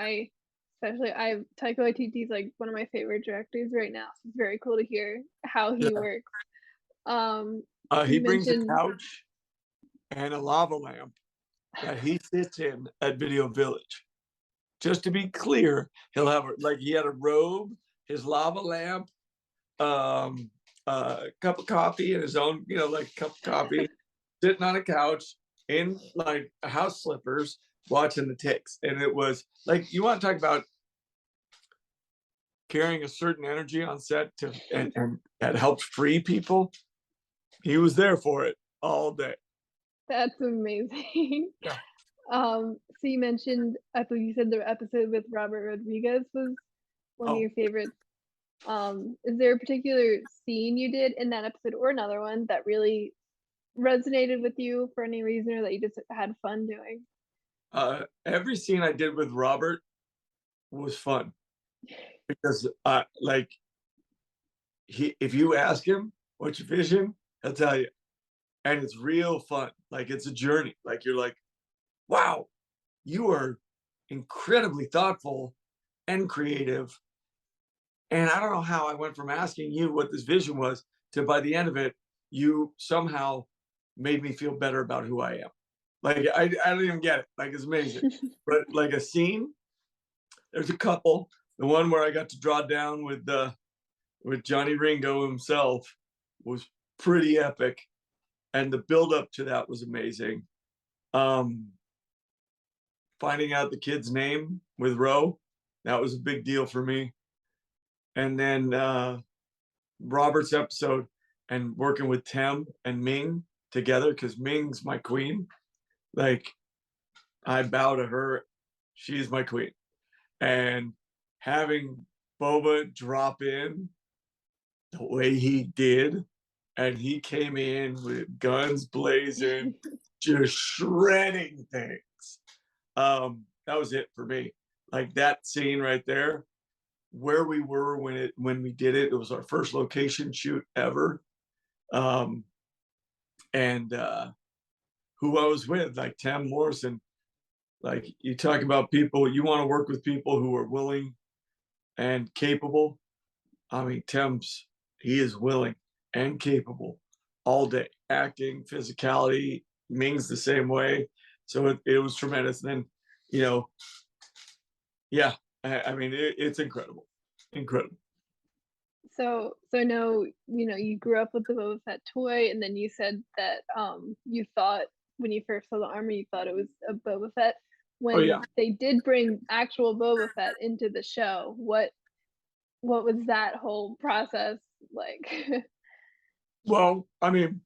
Taika Waititi is like one of my favorite directors right now. So it's very cool to hear how he works. He You brings a mentioned couch and a lava lamp that he sits in at Video Village. Just to be clear, he'll have he had a robe, his lava lamp, a cup of coffee, and his own, like cup of coffee, sitting on a couch in like house slippers, watching the ticks. And it was like, you want to talk about carrying a certain energy on set and that helps free people. He was there for it all day. that's amazing. Yeah. So you mentioned, I believe you said the episode with Robert Rodriguez was one of your favorites. Is there a particular scene you did in that episode or another one that really resonated with you for any reason, or that you just had fun doing? Every scene I did with Robert was fun because if you ask him what's your vision, he'll tell you. And it's real fun. Like it's a journey. Like you're like, wow, you are incredibly thoughtful and creative. And I don't know how I went from asking you what this vision was to, by the end of it, you somehow made me feel better about who I am. Like I don't even get it. Like it's amazing. But like a scene, there's a couple. The one where I got to draw down with Johnny Ringo himself was pretty epic, and the build up to that was amazing. finding out the kid's name with Ro, that was a big deal for me. And then Robert's episode and working with Tem and Ming together, because Ming's my queen. Like, I bow to her. She's my queen. And having Boba drop in the way he did, and he came in with guns blazing, just shredding things. That was it for me. Like, that scene right there, where we were when we did it. It was our first location shoot ever. And who I was with, like Tam Morrison. Like, you talk about people, you want to work with people who are willing and capable. I mean, he is willing and capable all day, acting, physicality. Ming's the same way. So it was tremendous. And then, you know, yeah, I mean, it's incredible. Incredible. So no, you grew up with the Boba Fett toy, and then you said that you thought when you first saw the armor, you thought it was a Boba Fett. When yeah. they did bring actual Boba Fett into the show, what was that whole process like? Well, I mean,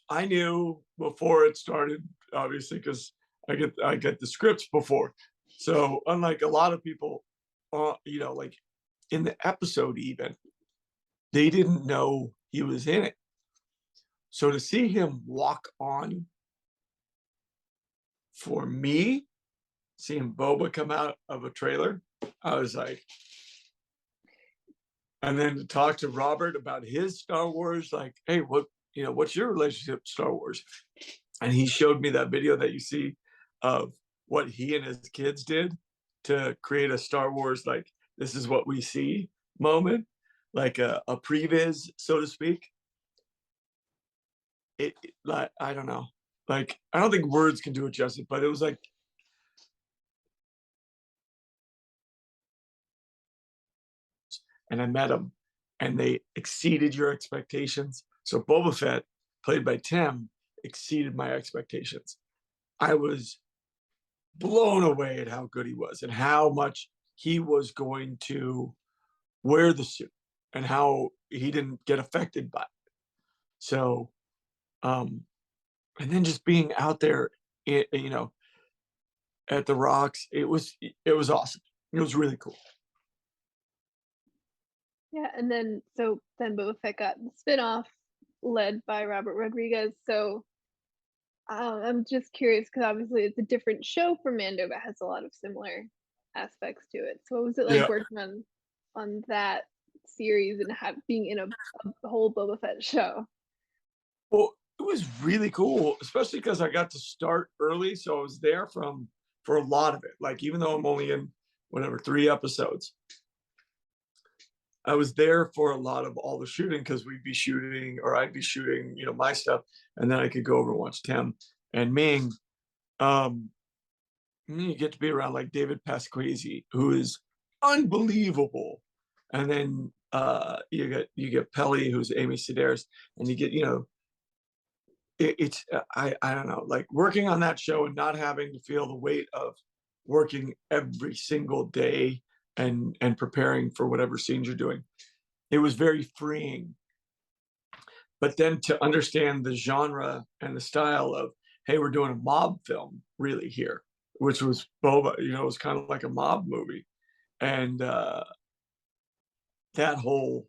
I knew before it started, obviously, because I get the scripts before. So unlike a lot of people, like in the episode, even they didn't know he was in it. So to see him walk on, for me, seeing Boba come out of a trailer, I was like, and then to talk to Robert about his Star Wars, like, hey, what's your relationship to Star Wars? And he showed me that video that you see of what he and his kids did to create a Star Wars, like, this is what we see moment, like a previs, so to speak. Like, I don't know. Like, I don't think words can do it justice, but it was like, and I met them, and they exceeded your expectations. So Boba Fett, played by Tim, exceeded my expectations. I was blown away at how good he was and how much he was going to wear the suit and how he didn't get affected by it. So, and then just being out there, at the rocks, it was awesome. It was really cool. Yeah, and then Boba Fett got the spinoff led by Robert Rodriguez. So I'm just curious because obviously it's a different show for Mando, but has a lot of similar aspects to it. So what was it like working on that series and being in a whole Boba Fett show? Well, it was really cool, especially because I got to start early, so I was there for a lot of it. Like, even though I'm only in whatever 3 episodes, I was there for a lot of all the shooting, because we'd be shooting, or I'd be shooting, my stuff, and then I could go over and watch Tim and Ming. You get to be around like David Pasquesi, who is unbelievable, and then you get Pelly, who's Amy Sedaris, and you get it's I don't know, like, working on that show and not having to feel the weight of working every single day and preparing for whatever scenes you're doing. It was very freeing. But then to understand the genre and the style of, hey, we're doing a mob film really here, which was Boba, it was kind of like a mob movie. And that whole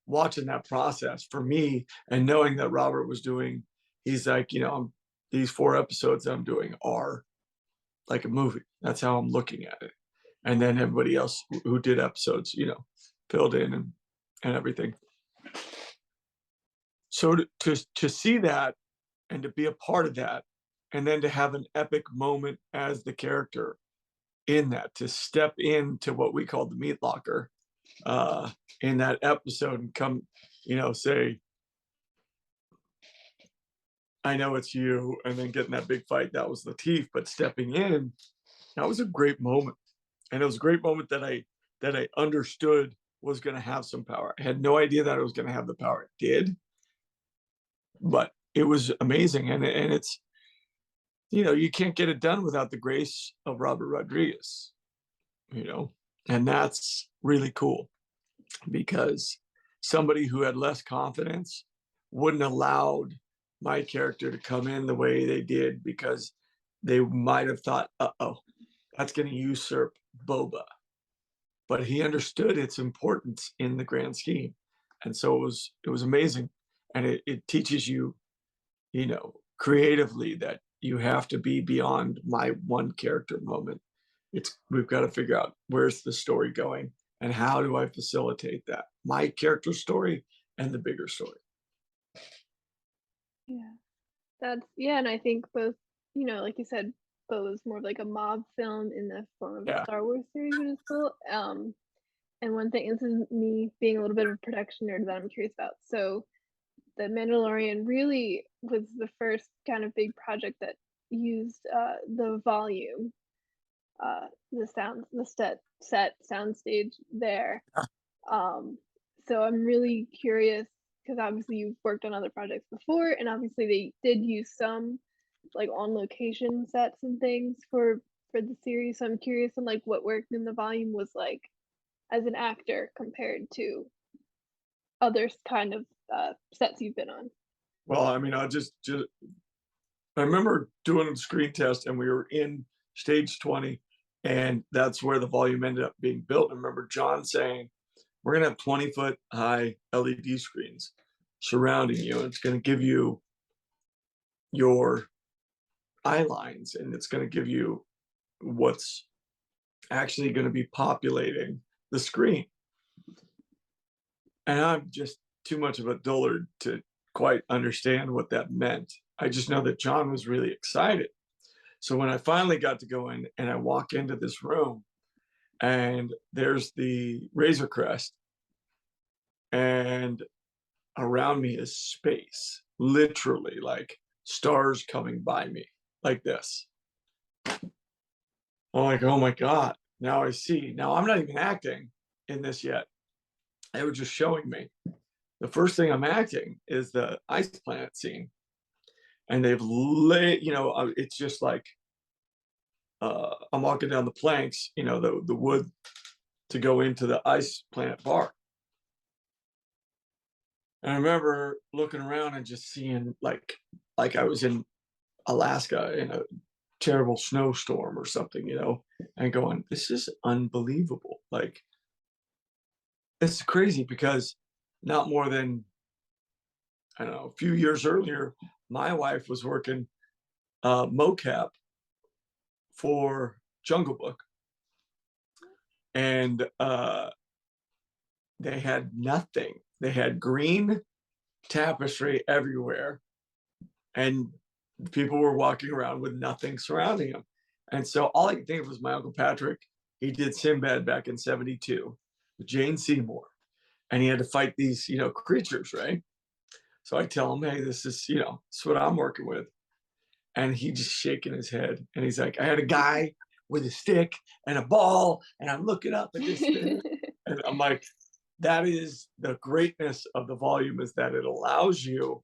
watching that process for me, and knowing that Robert was doing, he's like, these 4 episodes I'm doing are like a movie. That's how I'm looking at it. And then everybody else who did episodes, filled in and everything. So to see that and to be a part of that, and then to have an epic moment as the character in that, to step into what we call the meat locker in that episode and come, say, I know it's you, and then getting that big fight, that was Lateef, but stepping in, that was a great moment. And it was a great moment that I understood was going to have some power. I had no idea that it was going to have the power it did, but it was amazing. And you can't get it done without the grace of Robert Rodriguez, and that's really cool because somebody who had less confidence wouldn't allowed my character to come in the way they did because they might have thought, uh-oh, that's going to usurp Boba. But he understood its importance in the grand scheme. And so it was amazing. And it teaches you, creatively that you have to be beyond my one character moment. We've got to figure out where's the story going and how do I facilitate that? My character story and the bigger story. Yeah. And I think both, like you said, Bo was more of like a mob film in the form of a Yeah. Star Wars series, which is cool. And one thing, this is me being a little bit of a production nerd that I'm curious about. So the Mandalorian really was the first kind of big project that used the volume, the set soundstage there. So I'm really curious because obviously you've worked on other projects before, and obviously they did use some like on location sets and things for the series. So I'm curious on like what working in the volume was like as an actor compared to other kind of sets you've been on. Well, I mean, I remember doing a screen test and we were in stage 20 and that's where the volume ended up being built. I remember John saying, we're going to have 20-foot high LED screens surrounding you. And it's going to give you your eye lines and it's going to give you what's actually going to be populating the screen. And I'm just too much of a dullard to quite understand what that meant. I just know that John was really excited. So when I finally got to go in and I walk into this room and there's the Razor Crest and around me is space, literally like stars coming by me like this. I'm like, oh my God, now I see. Now I'm not even acting in this yet. They were just showing me. The first thing I'm acting is the ice planet scene. And they've laid, it's just like I'm walking down the planks, the wood to go into the ice planet bar. And I remember looking around and just seeing like I was in Alaska in a terrible snowstorm or something, and going, this is unbelievable. Like, it's crazy because not more than, I don't know, a few years earlier, my wife was working mocap for Jungle Book. And they had nothing. They had green tapestry everywhere. And people were walking around with nothing surrounding them. And so all I could think of was my Uncle Patrick. He did Sinbad back in 72 with Jane Seymour. And he had to fight these, creatures, right? So I tell him, hey, this is what I'm working with. And he just shaking his head. And he's like, I had a guy with a stick and a ball, and I'm looking up at this thing. And I'm like, that is the greatness of the volume, is that it allows you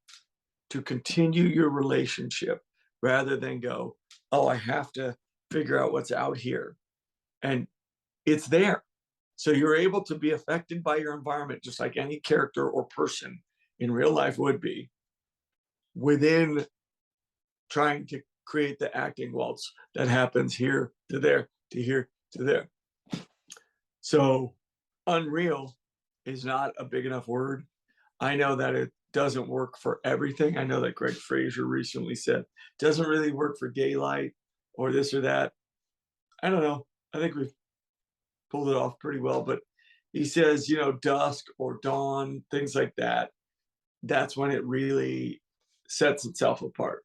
to continue your relationship rather than go, oh, I have to figure out what's out here. And it's there. So you're able to be affected by your environment, just like any character or person in real life would be, within trying to create the acting waltz that happens here to there to here to there. So unreal is not a big enough word. I know that it doesn't work for everything. I know that Greg Fraser recently said doesn't really work for daylight or this or that. I don't know. I think we've pulled it off pretty well, but he says, dusk or dawn, things like that. That's when it really sets itself apart.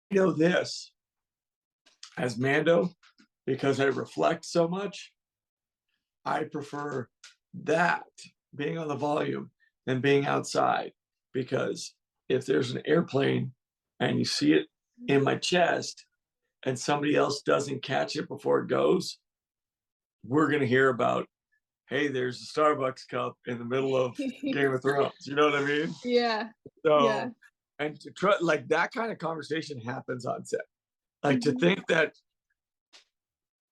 This as Mando, because I reflect so much, I prefer that being on the volume than being outside, because if there's an airplane and you see it in my chest and somebody else doesn't catch it before it goes, we're going to hear about, hey, there's a Starbucks cup in the middle of Game of Thrones. You know what I mean? Yeah. So Yeah. And to try, like, that kind of conversation happens on set. Like, to Mhm. think that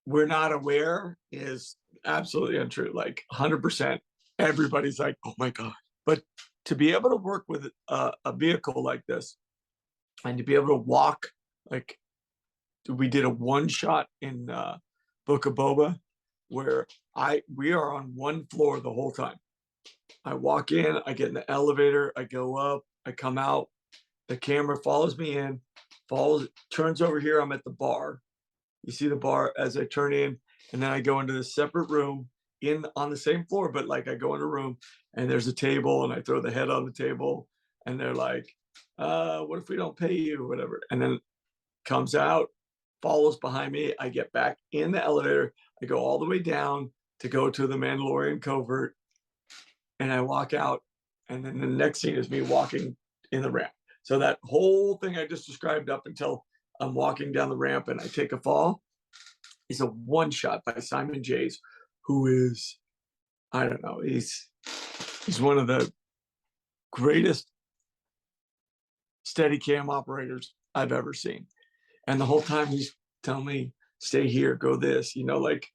we're not aware is absolutely untrue. Like, 100%. Everybody's like, oh my God. But to be able to work with a vehicle like this and to be able to walk, like, we did a one shot in Book of Boba where we are on one floor the whole time. I walk in, I get in the elevator, I go up, I come out, the camera follows me in, turns over here, I'm at the bar. You see the bar as I turn in, and then I go into this separate room in on the same floor, but like I go in a room and there's a table and I throw the head on the table and they're like, what if we don't pay you, whatever. And then comes out, follows behind me. I get back in the elevator. I go all the way down to go to the Mandalorian covert and I walk out. And then the next scene is me walking in the ramp. So that whole thing I just described up until I'm walking down the ramp and I take a fall is a one shot by Simon Jays, who is, I don't know, he's one of the greatest steady cam operators I've ever seen. And the whole time he's telling me, stay here, go this, like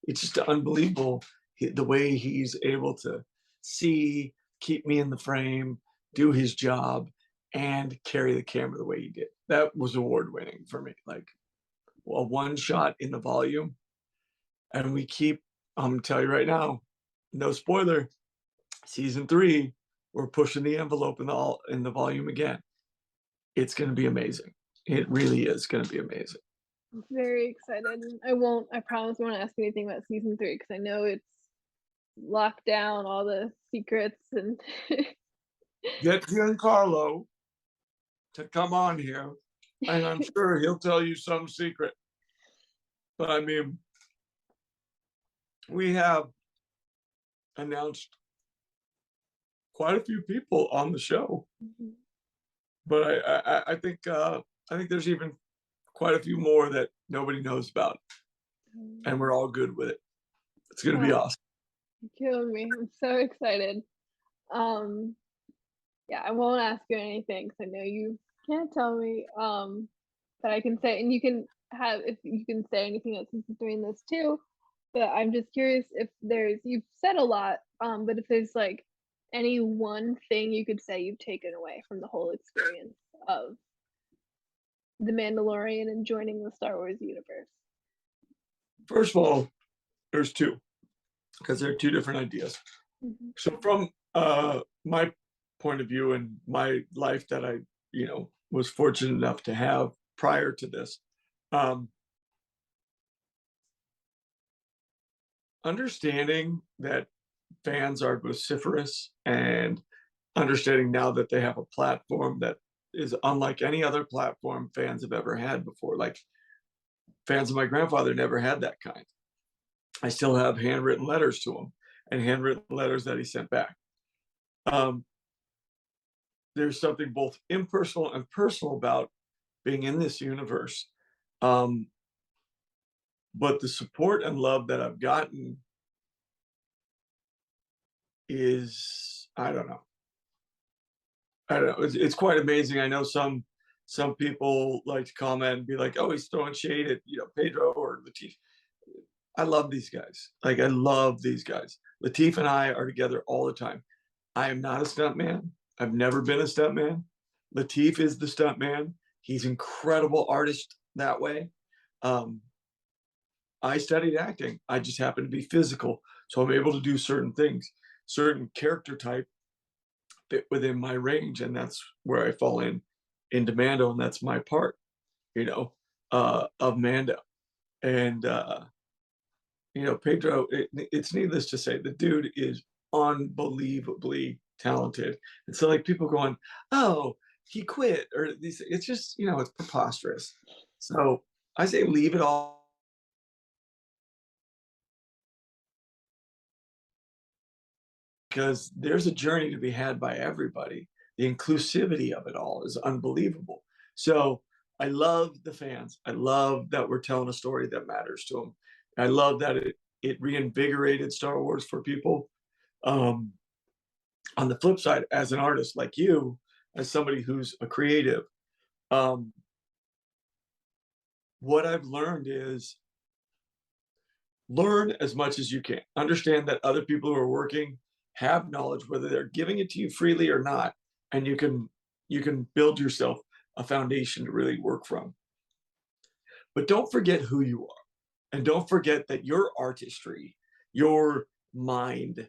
it's just unbelievable the way he's able to see, keep me in the frame, do his job, and carry the camera the way he did. That was award winning for me. Like a one shot in the volume. And we keep, I'm gonna tell you right now, no spoiler, season 3, we're pushing the envelope in the volume again. It's gonna be amazing. It really is gonna be amazing. I'm very excited. I promise I won't ask you anything about season 3 because I know it's locked down all the secrets and Get Giancarlo to come on here, and I'm sure he'll tell you some secret. But I mean, we have announced quite a few people on the show, Mhm. but I think there's even quite a few more that nobody knows about, and we're all good with it. It's gonna be Oh, awesome. you're killing me. I'm so excited. Um, yeah, I won't ask you anything because I know you can't tell me. But I can say, and you can have if you can say anything else since you're doing this too. But I'm just curious if you've said a lot, but if there's like any one thing you could say you've taken away from the whole experience of The Mandalorian and joining the Star Wars universe. First of all, there's two because they're two different ideas. Mhm. So from my point of view and my life that I, was fortunate enough to have prior to this, um, understanding that fans are vociferous and understanding now that they have a platform that is unlike any other platform fans have ever had before. Like fans of my grandfather never had that kind. I still have handwritten letters to him and handwritten letters that he sent back. Um, there's something both impersonal and personal about being in this universe. Um, but the support and love that I've gotten is, I don't know. I don't know. It's quite amazing. I know some people like to comment and be like, "Oh, he's throwing shade at Pedro or Latif." I love these guys. Like I love these guys. Latif and I are together all the time. I am not a stuntman. I've never been a stuntman. Latif is the stuntman. He's incredible artist that way. Um, I studied acting. I just happen to be physical, so I'm able to do certain things, certain character type fit within my range, and that's where I fall into Mando, and that's my part, of Mando. And Pedro, it's needless to say, the dude is unbelievably talented. And so like people going, oh, he quit, or these, it's just, it's preposterous. So I say leave it all because there's a journey to be had by everybody. The inclusivity of it all is unbelievable. So I love the fans. I love that we're telling a story that matters to them. I love that it reinvigorated Star Wars for people. On the flip side, as an artist like you, as somebody who's a creative, what I've learned is learn as much as you can. Understand that other people who are working have knowledge, whether they're giving it to you freely or not, and you can build yourself a foundation to really work from. But don't forget who you are, and don't forget that your artistry, your mind,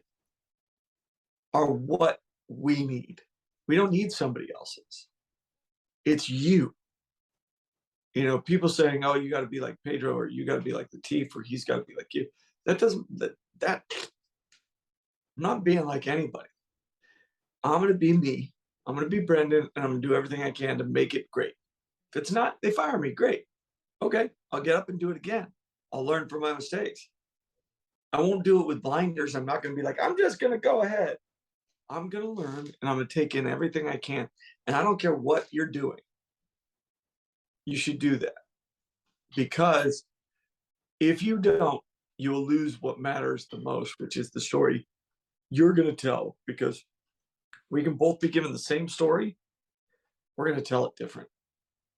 are what we need. We don't need somebody else's. It's you. You know, people saying, "Oh, you got to be like Pedro, or you got to be like the Thief, or he's got to be like you." That doesn't that I'm not being like anybody. I'm gonna be me. I'm gonna be Brenden, and I'm gonna do everything I can to make it great. If it's not, they fire me. Great. Okay, I'll get up and do it again. I'll learn from my mistakes. I won't do it with blinders. I'm not gonna be like, I'm just gonna go ahead. I'm gonna learn, and I'm gonna take in everything I can. And I don't care what you're doing. You should do that, because if you don't, you will lose what matters the most, which is the story you're going to tell, because we can both be given the same story. We're going to tell it different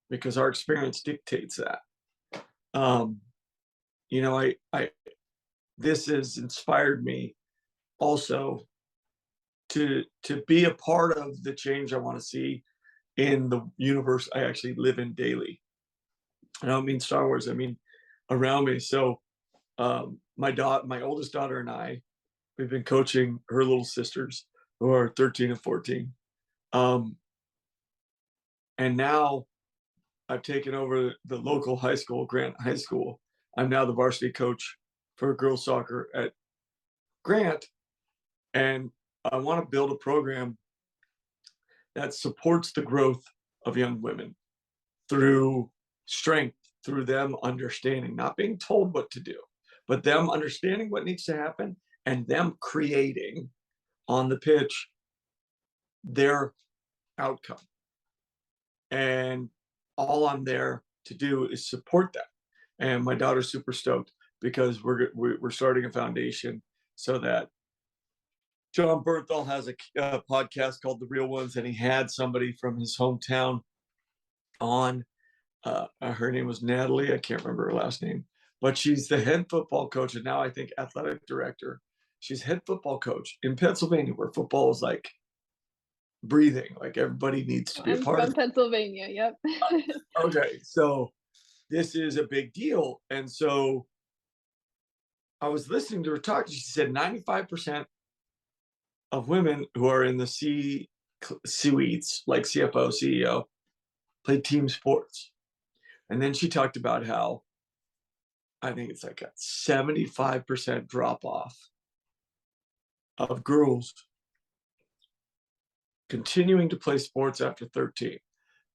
because our experience dictates that. You know, this has inspired me also to be a part of the change I want to see in the universe I actually live in daily. I don't mean Star Wars, I mean around me. So my oldest daughter and I, we've been coaching her little sisters who are 13 and 14. And now I've taken over the local high school, Grant High School. I'm now the varsity coach for girls soccer at Grant. And I want to build a program that supports the growth of young women through strength, through them understanding, not being told what to do, but them understanding what needs to happen and them creating on the pitch their outcome. And all I'm there to do is support that. And my daughter's super stoked because we're starting a foundation so that John Bernthal has a podcast called The Real Ones, and he had somebody from his hometown on. Her name was Natalie. I can't remember her last name, but she's the head football coach, and now I think athletic director. She's head football coach in Pennsylvania, where football is like breathing. Like everybody needs to be a part I'm of from Pennsylvania. Yep. it. Okay, so this is a big deal, and so I was listening to her talk. She said 95% of women who are in the C-suites, like CFO, CEO, play team sports. And then she talked about how I think it's like a 75% drop off of girls continuing to play sports after 13.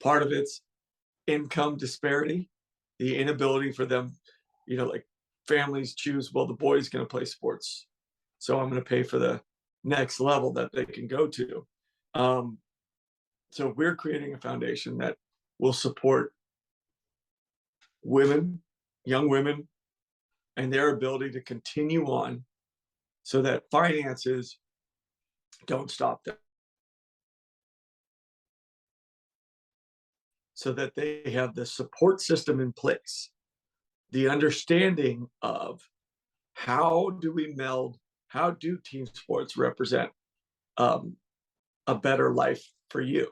Part of it's income disparity, the inability for them, you know, like families choose, well, the boy's going to play sports, so I'm going to pay for the next level that they can go to. So we're creating a foundation that will support women, young women, and their ability to continue on so that finances don't stop them. So that they have the support system in place, the understanding of how do we meld, how do team sports represent a better life for you?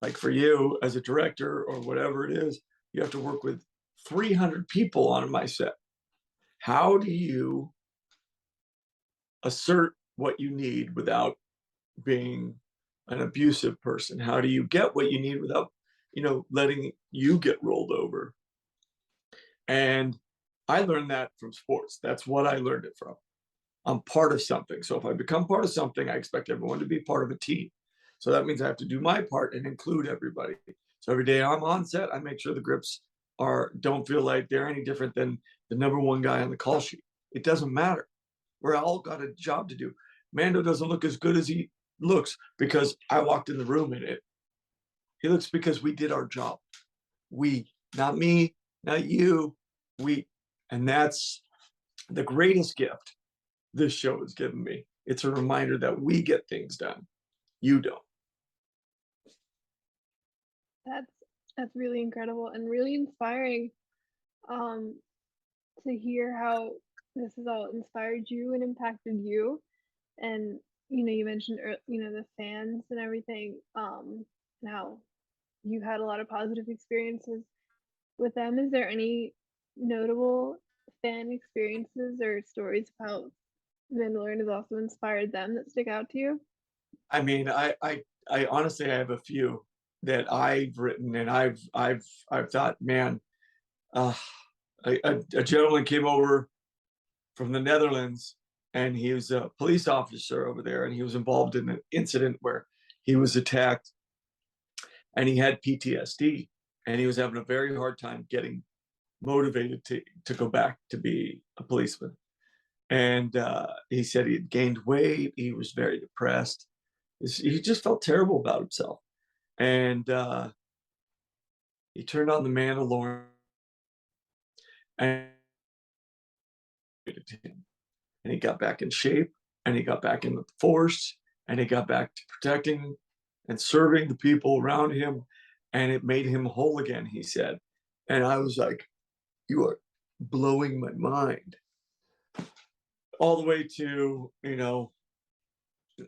Like for you as a director or whatever it is, you have to work with 300 people on my set. How do you assert what you need without being an abusive person? How do you get what you need without, you know, letting you get rolled over? And I learned that from sports. That's what I learned it from. I'm part of something. So if I become part of something, I expect everyone to be part of a team. So that means I have to do my part and include everybody. So every day I'm on set, I make sure the grips don't feel like they're any different than the number one guy on the call sheet. It doesn't matter. We're all got a job to do. Mando doesn't look as good as he looks because I walked in the room in it. He looks because we did our job. We, not me, not you, we. And that's the greatest gift this show has given me. It's a reminder that we get things done. You don't. That's that's really incredible and really inspiring, um, to hear how this has all inspired you and impacted you. And, you mentioned the fans and everything, and how you had a lot of positive experiences with them. Is there any notable fan experiences or stories of how Mandalorian has also inspired them that stick out to you? I mean, I honestly I have a few that I've written, and I've thought, man, uh, a gentleman came over from the Netherlands, and he was a police officer over there, and he was involved in an incident where he was attacked, and he had PTSD, and he was having a very hard time getting motivated to go back to be a policeman. And he said he had gained weight. He was very depressed. He just felt terrible about himself. And he turned on the Mandalorian and he got back in shape, and he got back in the force, and he got back to protecting and serving the people around him, and it made him whole again, he said. And I was like, you are blowing my mind. All the way to,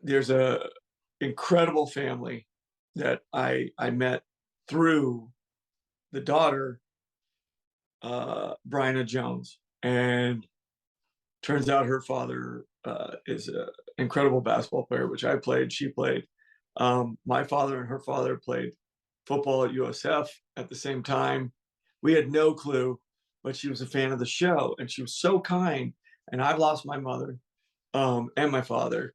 there's a incredible family that I met through the daughter, Bryna Jones, and turns out her father is an incredible basketball player, which I played. She played. My father and her father played football at USF at the same time. We had no clue, but she was a fan of the show, and she was so kind. And I've lost my mother, and my father,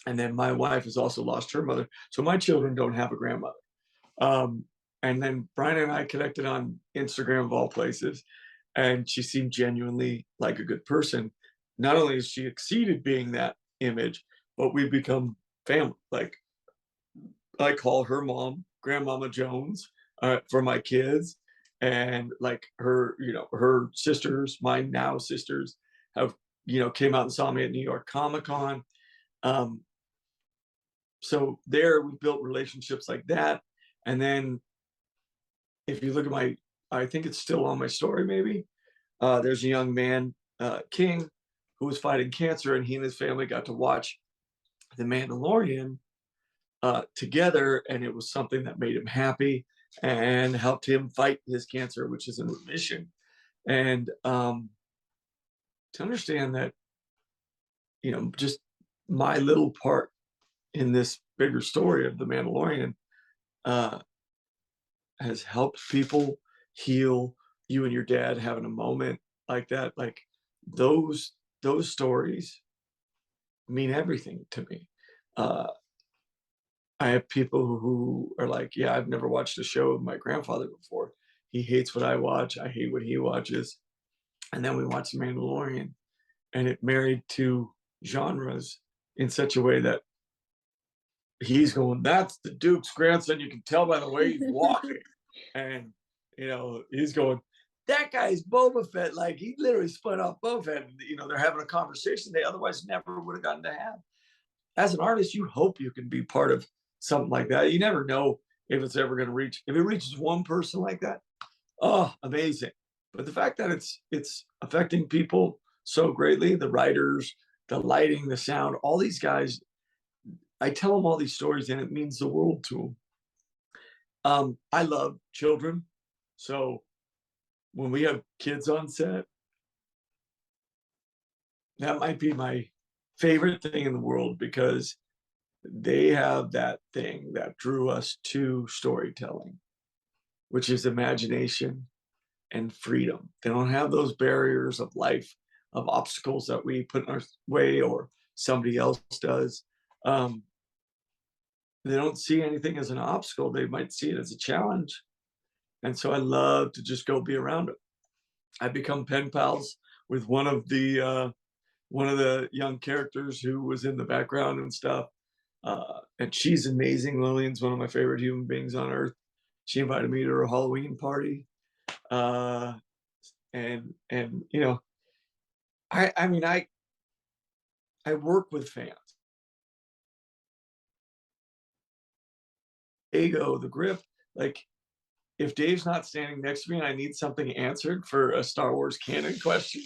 and then my wife has also lost her mother. So my children don't have a grandmother. Um, and then Brian and I connected on Instagram of all places, and she seemed genuinely like a good person. Not only has she exceeded being that image, but we've become family. Like, I call her mom Grandmama Jones for my kids, and like her sisters, my now sisters, have came out and saw me at New York Comic Con. Um, so there we built relationships like that, and then if you look at I think it's still on my story, maybe. There's a young man, King, who was fighting cancer, and he and his family got to watch The Mandalorian together, and it was something that made him happy and helped him fight his cancer, which is in remission. And to understand that, just my little part in this bigger story of The Mandalorian uh, has helped people heal. You and your dad having a moment like that, like those those stories mean everything to me. uh I have people who are like, yeah, I've never watched a show of my grandfather before. He hates what I watch, I hate what he watches. And then we watch The Mandalorian, and it married two genres in such a way that he's going, that's the Duke's grandson, you can tell by the way he's walking. And he's going, that guy's Boba Fett. Like, he literally spun off Boba Fett. They're having a conversation they otherwise never would have gotten to have. As an artist, you hope you can be part of something like that. You never know if it's ever going to reach. If it reaches one person like that, oh, amazing. But the fact that it's affecting people so greatly, the writers, the lighting, the sound, all these guys, I tell them all these stories, and it means the world to them. I love children, so when we have kids on set, that might be my favorite thing in the world, because they have that thing that drew us to storytelling, which is imagination and freedom. They don't have those barriers of life, of obstacles that we put in our way or somebody else does. Um, they don't see anything as an obstacle. They might see it as a challenge. And so I love to just go be around it. I become pen pals with one of the young characters who was in the background and stuff. And she's amazing. Lillian's one of my favorite human beings on earth. She invited me to her Halloween party. Uh, and I mean, I work with fans. Ego, the grip, like if Dave's not standing next to me and I need something answered for a Star Wars canon question,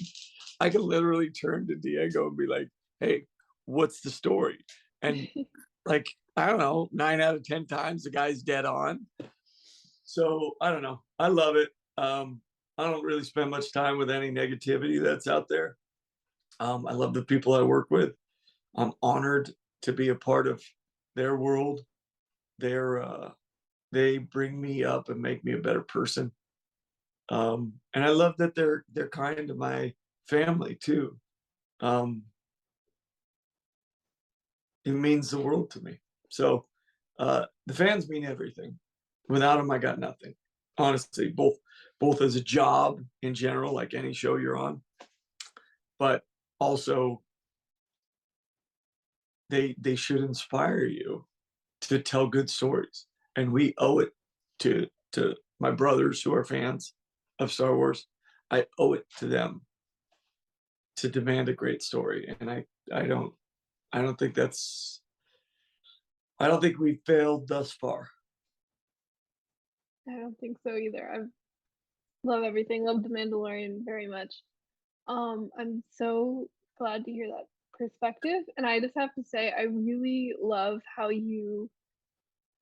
I can literally turn to Diego and be like, "Hey, what's the story?" And like, I don't know, 9 out of 10 times the guy's dead on. So I don't know. I love it. I don't really spend much time with any negativity that's out there. I love the people I work with. I'm honored to be a part of their world. They're they bring me up and make me a better person. And I love that they're kind to my family too. Um, it means the world to me. So the fans mean everything. Without them, I got nothing. Honestly, both as a job in general, like any show you're on, but also they should inspire you to tell good stories, and we owe it to my brothers who are fans of Star Wars. I owe it to them to demand a great story, and I don't think that's I don't think we failed thus far. I don't think so either. I love everything. Love the Mandalorian very much. I'm so glad to hear that perspective. And I just have to say, I really love how you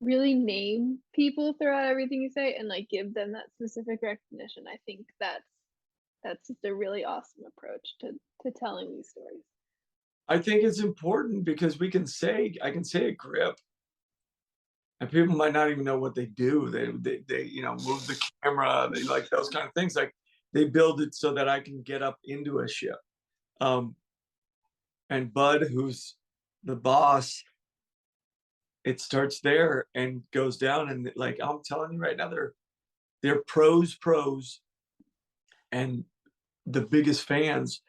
really name people throughout everything you say and like give them that specific recognition. I think that's just a really awesome approach to telling these stories. I think it's important because I can say a grip, and people might not even know what they do. They move the camera, they like those kind of things. Like they build it so that I can get up into a ship. Um, and Bud, who's the boss, it starts there and goes down. And like I'm telling you right now, they're pros, and the biggest fans.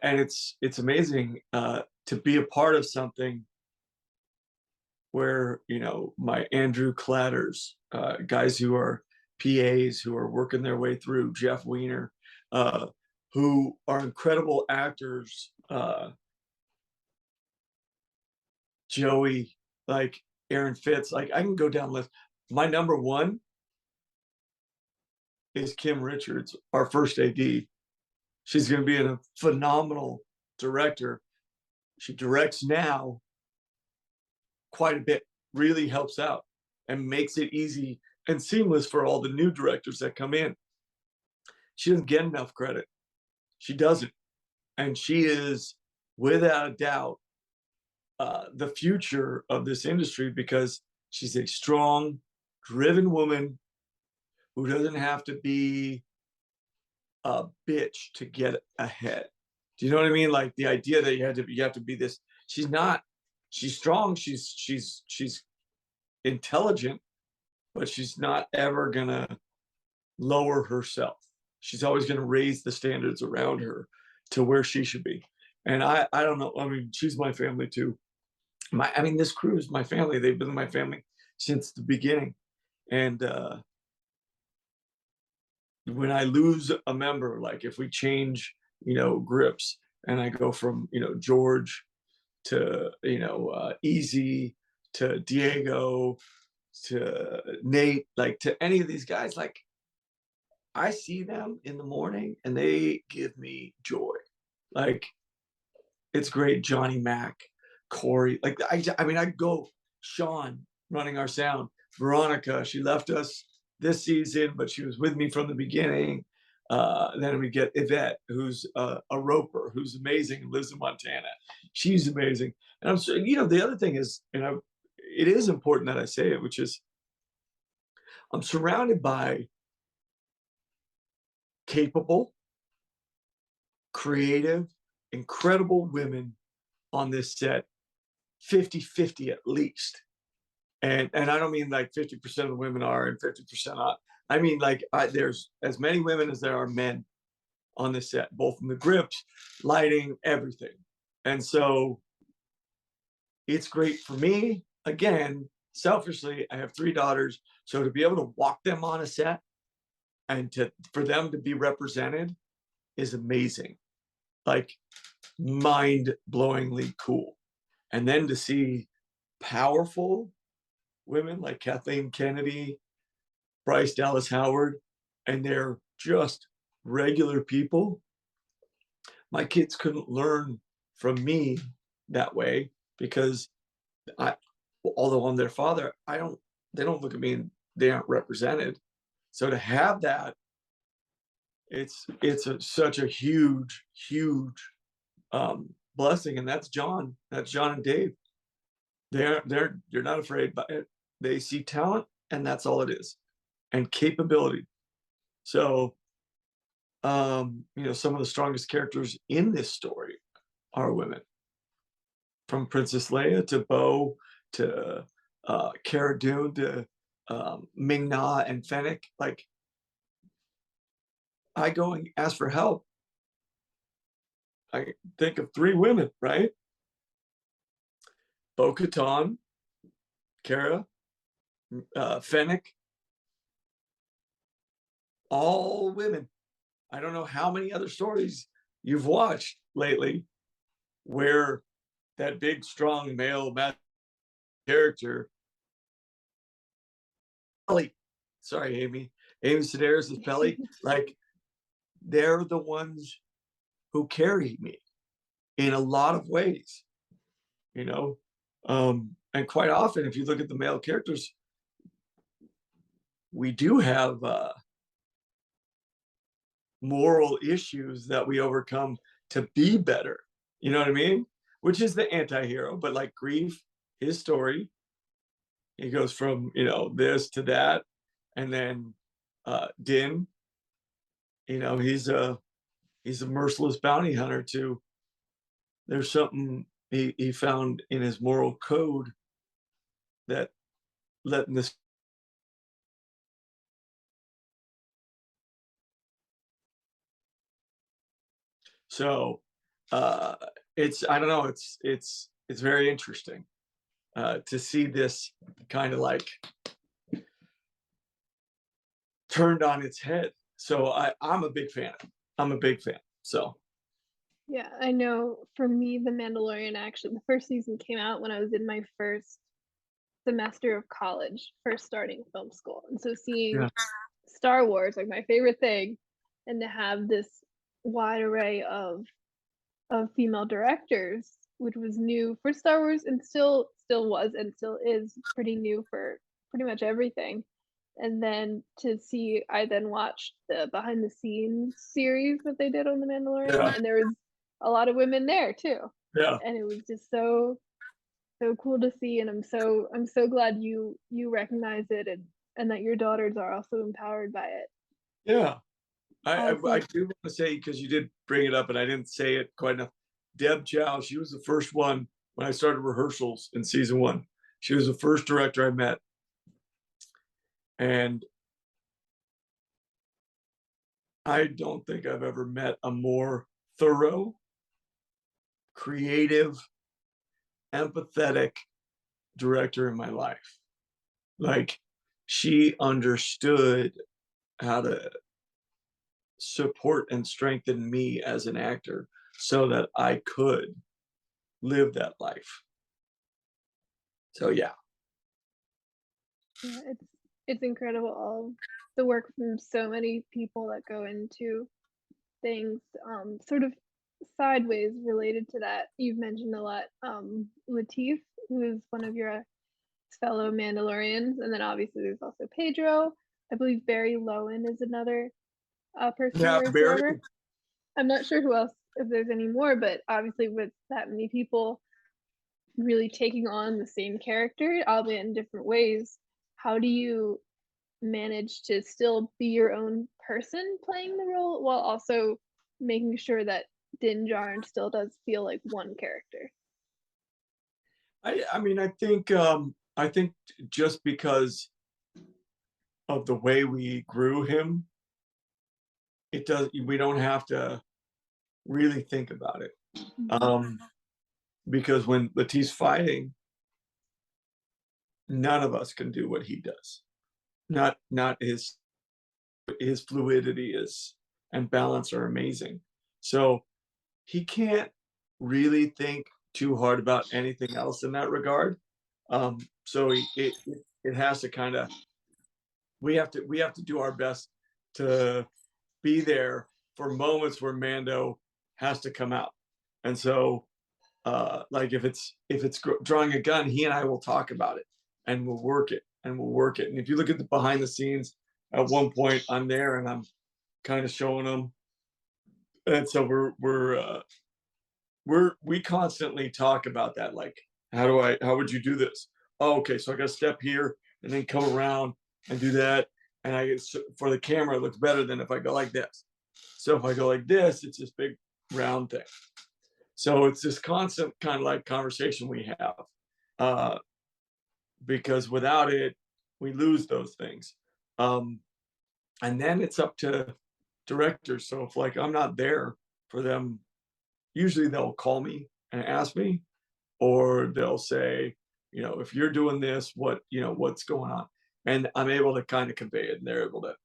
And it's amazing to be a part of something where my Andrew Clatters, guys who are PAs who are working their way through, Jeff Weiner, uh, who are incredible actors, Joey, like Aaron Fitz, like I can go down the list. My number one is Kim Richards, our first AD. She's going to be a phenomenal director. She directs now quite a bit, really helps out and makes it easy and seamless for all the new directors that come in. She doesn't get enough credit. She doesn't. And she is, without a doubt, the future of this industry because she's a strong, driven woman who doesn't have to be a bitch to get ahead. Do you know what I mean? Like the idea that you have to be this. She's not. She's strong. She's intelligent, but she's not ever gonna lower herself. She's always gonna raise the standards around her to where she should be. And I don't know. I mean, she's my family too. This crew is my family. They've been my family since the beginning. And when I lose a member, like if we change, grips, and I go from George to Easy to Diego to Nate, like to any of these guys, like I see them in the morning and they give me joy. Like it's great. Johnny Mac, Corey, like I go Sean running our sound, Veronica, she left us this season, but she was with me from the beginning. Then we get Yvette, who's a roper, who's amazing, lives in Montana. She's amazing. And I'm so, the other thing is, it is important that I say it, which is I'm surrounded by capable, creative, incredible women on this set, 50-50 at least. And I don't mean like 50% of the women are and 50% not. I mean like there's as many women as there are men on this set, both in the grips, lighting, everything. And so it's great for me. Again, selfishly, I have 3 daughters, so to be able to walk them on a set and for them to be represented is amazing. Like mind-blowingly cool. And then to see powerful women like Kathleen Kennedy, Bryce Dallas Howard, and they're just regular people. My kids couldn't learn from me that way because although I'm their father, they don't look at me and they aren't represented. So to have that, it's such a huge, huge blessing. And that's John and Dave. They're not afraid by it. They see talent, and that's all it is, and capability. So, some of the strongest characters in this story are women, from Princess Leia to Bo to Cara Dune to Ming Na and Fennec. Like, I go and ask for help. I think of 3 women, right? Bo Katan, Cara, Fennec, all women. I don't know how many other stories you've watched lately where that big, strong male character. Pelly, sorry, Amy Sedaris is Pelly. Like, they're the ones who carry me in a lot of ways, and quite often, if you look at the male characters, we do have moral issues that we overcome to be better. You know what I mean? Which is the anti-hero, but like Grief, his story, he goes from, this to that. And then Din, he's a merciless bounty hunter too. There's something he found in his moral code that letting this. So I don't know, it's very interesting to see this kind of like turned on its head. So I'm a big fan. So Yeah, I know for me, The Mandalorian, actually, the first season came out when I was in my first semester of college, first starting film school. And so seeing Star Wars, like my favorite thing, and to have this wide array of female directors, which was new for Star Wars and still was and still is pretty new for pretty much everything. And then I then watched the behind the scenes series that they did on The Mandalorian, and there was a lot of women there too. Yeah. And it was just so cool to see, and I'm so glad you recognize it, and that your daughters are also empowered by it. Yeah. I do want to say, because you did bring it up and I didn't say it quite enough. Deb Chow, she was the first one when I started rehearsals in season 1. She was the first director I met. And I don't think I've ever met a more thorough, creative, empathetic director in my life. Like, she understood how to support and strengthen me as an actor so that I could live that life. So yeah. Yeah, it's incredible, all the work from so many people that go into things, sort of sideways related to that. You've mentioned a lot, Lateef, who is one of your fellow Mandalorians, and then obviously there's also Pedro. I believe Barry Lowen is another person Yeah, who Barry. forever. I'm not sure who else, if there's any more, but obviously with that many people really taking on the same character, albeit in different ways, how do you manage to still be your own person playing the role while also making sure that Din Djarin still does feel like one character? I mean, I think just because of the way we grew him, we don't have to really think about it. Because when Lateef's fighting, none of us can do what he does. Not his fluidity is and balance are amazing. So he can't really think too hard about anything else in that regard. So it has to kind of we have to do our best to be there for moments where Mando has to come out. And so like if it's drawing a gun, he and I will talk about it and we'll work it and we'll work it. And if you look at the behind the scenes, at one point I'm there and I'm kind of showing them. And so we constantly talk about that. Like, how would you do this? Oh, okay. So I got to step here and then come around and do that. And for the camera, it looks better than if I go like this. So if I go like this, it's this big round thing. So it's this constant kind of like conversation we have, because without it, we lose those things. And then it's up to directors. So if like I'm not there for them, usually they'll call me and ask me, or they'll say, if you're doing this, what's going on? And I'm able to kind of convey it, and they're able to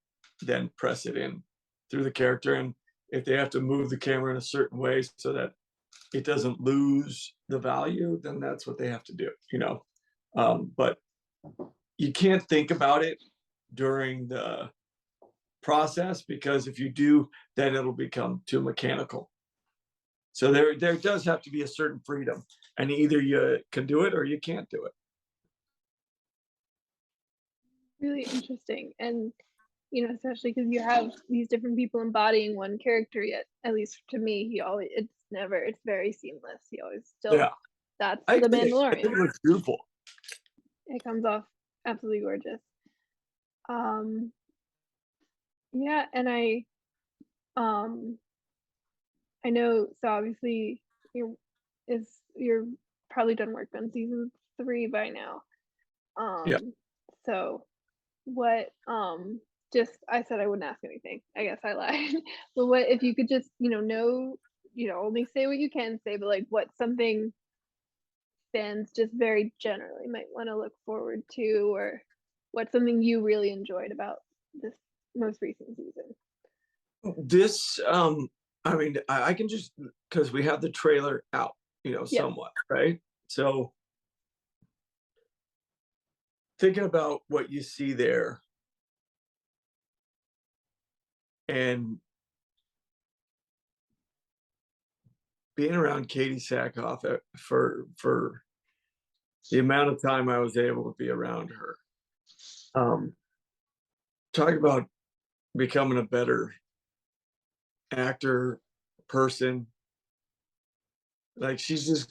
then press it in through the character. And if they have to move the camera in a certain way so that it doesn't lose the value, then that's what they have to do, but you can't think about it during the process, because if you do, then it'll become too mechanical. So there does have to be a certain freedom, and either you can do it or you can't do it. Really interesting. And especially because you have these different people embodying one character, yet at least to me, it's very seamless. He always still, Yeah, that's I the think it Mandalorian. looks beautiful. It comes off absolutely gorgeous. Yeah, and I know, so obviously you're probably done work on season 3 by now. Yeah. So what just I said I wouldn't ask anything. I guess I lied. But what if you could just, only say what you can say, but like what's something fans just very generally might want to look forward to, or what's something you really enjoyed about this most recent season? This, I mean, I can just, because we have the trailer out, Yes. somewhat, right? So thinking about what you see there, and being around Katie Sackhoff for the amount of time I was able to be around her, talk about becoming a better actor, person. Like she's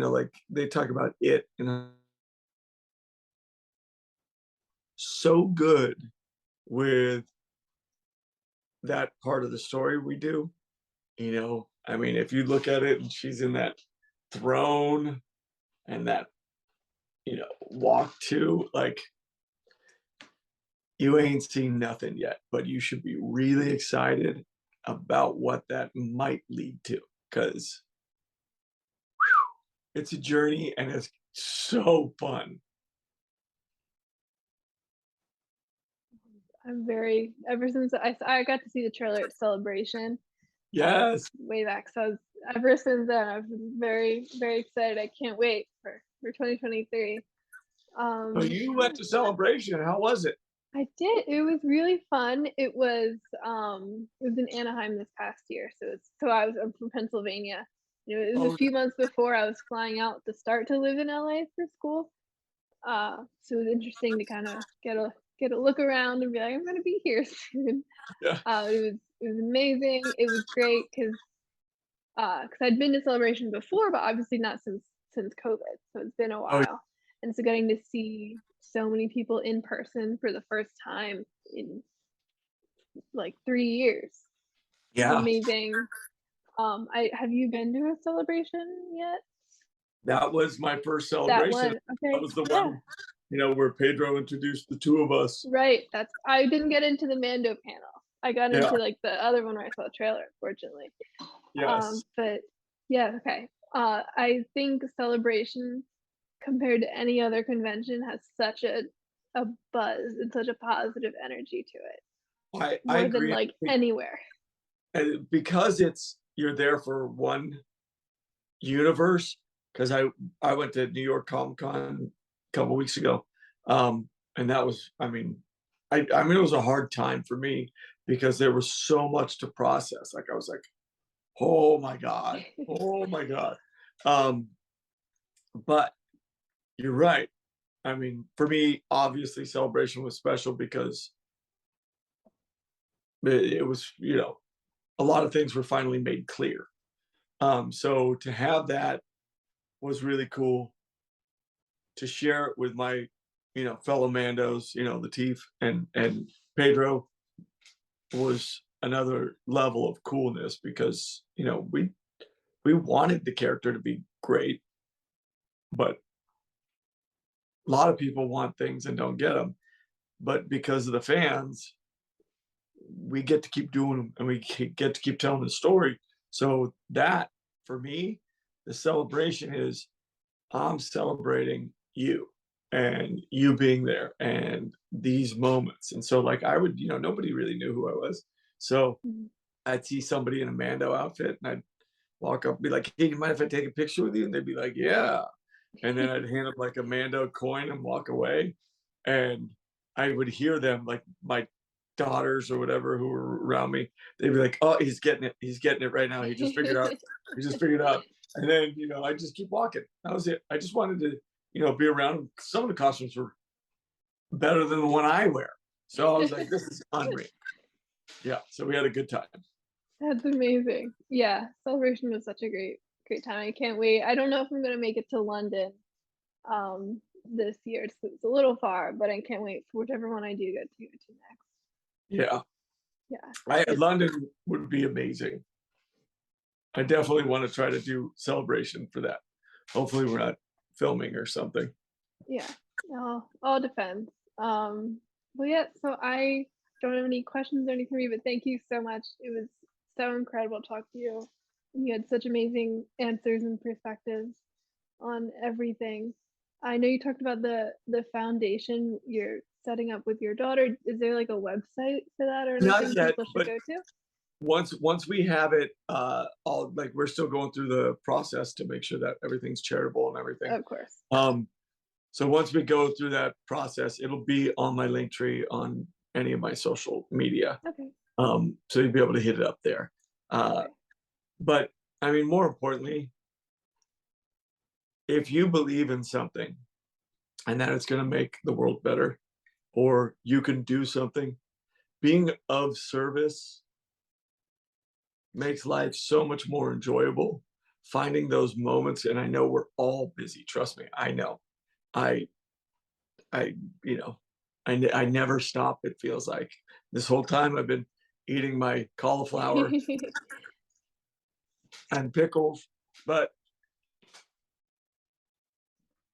like they talk about it, so good with that part of the story we do. I mean, if you look at it, and she's in that throne and that walk to, like, you ain't seen nothing yet, but you should be really excited about what that might lead to, because it's a journey and it's so fun. I'm very ever since I got to see the trailer at Celebration Yes. way back. So ever since then, I've been very, very excited. I can't wait for 2023. So you went to Celebration. How was it? I did. It was really fun. It was in Anaheim this past year. I'm from Pennsylvania. It was a few months before I was flying out to start to live in LA for school. So it was interesting to kind of get a look around and be like, I'm gonna be here soon. Yeah. It was amazing. It was great because I'd been to Celebration before, but obviously not since COVID. So it's been a while. And so getting to see so many people in person for the first time in like 3 years. Yeah. Amazing. Have you been to a Celebration yet? That was my first That celebration. one. Okay. That was the one, where Pedro introduced the two of us. Right. I didn't get into the Mando panel. I got into like the other one where I saw the trailer, unfortunately. Yes. But yeah, okay. I think Celebration compared to any other convention has such a buzz and such a positive energy to it. I More agree. than like anywhere. And because you're there for one universe, because I went to New York Comic Con a couple weeks ago, and that was, I mean, I mean, it was a hard time for me because there was so much to process. Like I was like, oh my God, oh my God. Um, but you're right. I mean, for me, obviously, Celebration was special because it was, a lot of things were finally made clear. So to have that was really cool. To share it with my, fellow Mandos, Latif and Pedro was another level of coolness because, we wanted the character to be great, but a lot of people want things and don't get them. But because of the fans, we get to keep doing them and we get to keep telling the story. So that for me, the celebration is I'm celebrating you and you being there and these moments. And so like I would, nobody really knew who I was. So Mhm. I'd see somebody in a Mando outfit and I'd walk up and be like, hey, do you mind if I take a picture with you? And they'd be like, yeah. And then I'd hand them like a Mando coin and walk away. And I would hear them, like my daughters or whatever who were around me, they'd be like, oh, he's getting it. He's getting it right now. He just figured out. He just figured out. And then, I just keep walking. That was it. I just wanted to, be around. Some of the costumes were better than the one I wear. So I was like, this is unreal. Yeah. So we had a good time. That's amazing. Yeah, Celebration was such a great time. I can't wait. I don't know if I'm gonna make it to London, this year. It's a little far, but I can't wait for whichever one I do go to next. Yeah. Yeah. London would be amazing. I definitely want to try to do Celebration for that. Hopefully we're not filming or something. Yeah. All depends. Well, yeah, so I don't have any questions or anything for you, but thank you so much. It was so incredible to talk to you. You had such amazing answers and perspectives on everything. I know you talked about the foundation you're setting up with your daughter. Is there like a website for that or Not anything yet, people should but go to? once we have it, all like we're still going through the process to make sure that everything's charitable and everything. Of course. So once we go through that process, it'll be on my link tree on any of my social media. Okay. So you'll be able to hit it up there. Okay. But I mean, more importantly, if you believe in something and that it's going to make the world better, or you can do something, being of service makes life so much more enjoyable. Finding those moments, and I know we're all busy. Trust me, I know. I, I, you know, I never stop. It feels like this whole time I've been eating my cauliflower and pickles, but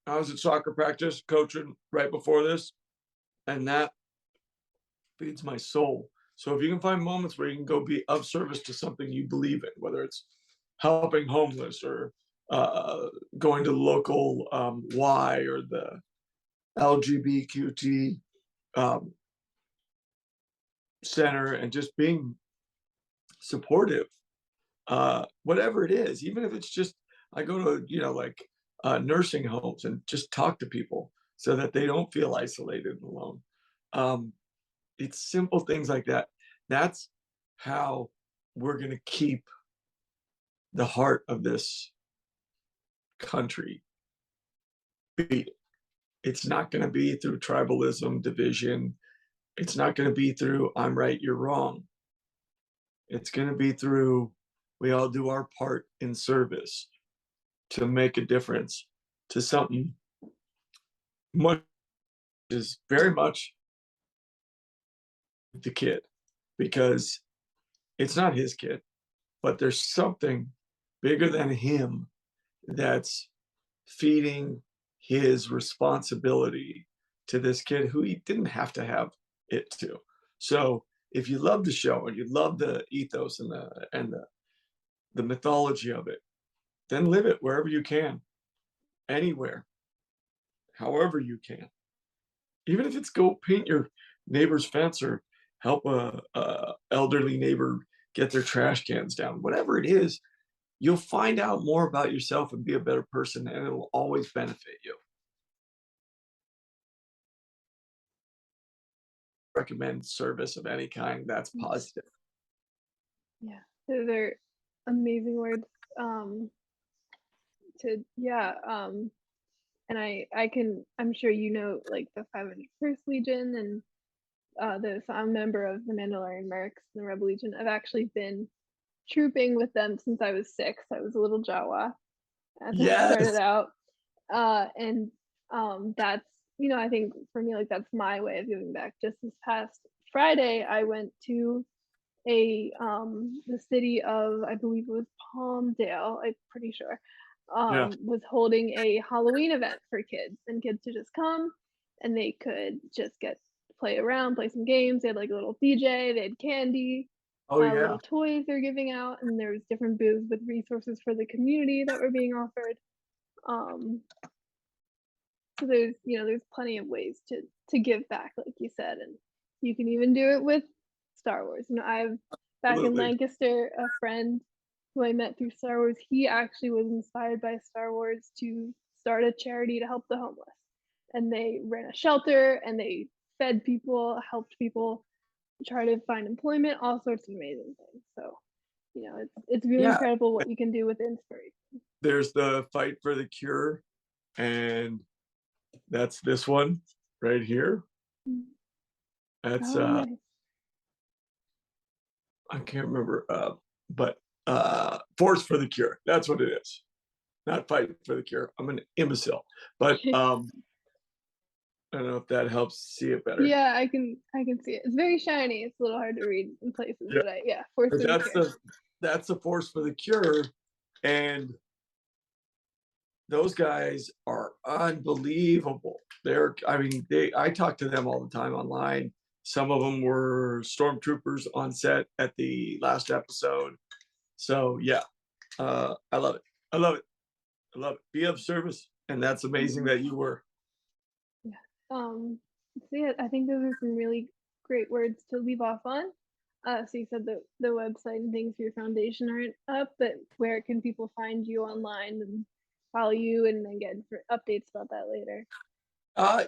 I was at soccer practice coaching right before this, and that feeds my soul. So if you can find moments where you can go be of service to something you believe in, whether it's helping homeless or going to the local Y or the LGBTQT um, center and just being supportive, whatever it is, even if it's just I go to like nursing homes and just talk to people so that they don't feel isolated and alone. Um, it's simple things like that. That's how we're going to keep the heart of this country beating. It's not going to be through tribalism, division. It's not going to be through I'm right, you're wrong. It's going to be through we all do our part in service to make a difference to something much is very much the kid because it's not his kid, but there's something bigger than him that's feeding his responsibility to this kid who he didn't have to have it to. So if you love the show and you love the ethos and the mythology of it, then live it wherever you can, anywhere, however you can. Even if it's go paint your neighbor's fence or help a elderly neighbor get their trash cans down, whatever it is, you'll find out more about yourself and be a better person, and it'll always benefit you. recommend service of any kind that's positive. Yeah, those are amazing words. To yeah, and I'm sure you know like the 501st Legion and I'm a member of the Mandalorian Mercs and the Rebel Legion. I've actually been trooping with them since I was 6. I was a little Jawa as I started Yes. out. And that's, I think for me, like that's my way of giving back. Just this past Friday, I went to the city of, I believe it was Palmdale, I'm pretty sure, Yeah. was holding a Halloween event for kids, and kids to just come and they could just play around, play some games. They had like a little DJ, they had candy, Oh yeah. little toys they're giving out, and there was different booths with resources for the community that were being offered. So there's plenty of ways to give back, like you said, and you can even do it with Star Wars. I've back in Absolutely. Lancaster, a friend who I met through Star Wars, he actually was inspired by Star Wars to start a charity to help the homeless. And they ran a shelter and they fed people, helped people try to find employment, all sorts of amazing things. So, it's really Yeah. incredible what you can do with inspiration. There's the Fight for the Cure, and that's this one right here. That's Oh, nice. I can't remember, but Force for the Cure. That's what it is. Not Fight for the Cure. I'm an imbecile, but I don't know if that helps see it better. Yeah, I can see it. It's very shiny. It's a little hard to read in places, Yeah. but Force for the Cure. That's the Force for the Cure, and those guys are unbelievable. I talk to them all the time online. Some of them were stormtroopers on set at the last episode. So yeah, I love it. I love it. I love it. Be of service, and that's amazing that you were. Yeah. So yeah, I think those are some really great words to leave off on. So you said the website and things for your foundation aren't up, but where can people find you online and follow you and then get updates about that later?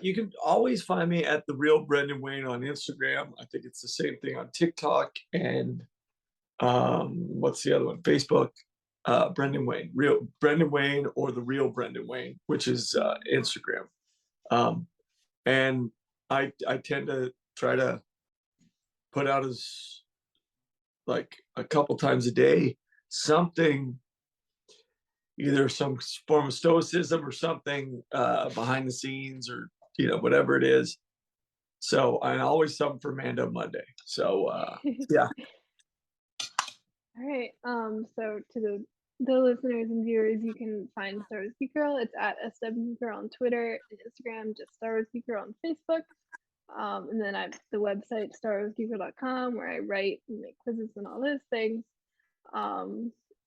You can always find me at the real Brenden Wayne on Instagram. I think it's the same thing on TikTok and what's the other one? Facebook. Brenden Wayne, real Brenden Wayne, or the real Brenden Wayne, which is Instagram. And I tend to try to put out as like a couple times a day something, either some form of stoicism or something behind the scenes, or whatever it is. So, and always something for Mando Monday. So yeah. All right. So to the listeners and viewers, you can find Star Wars Geek Girl. It's at SW Girl on Twitter and Instagram, just Star Wars Geek Girl on Facebook. And then I have the website starwarsgeekgirl.com, where I write and make quizzes and all those things.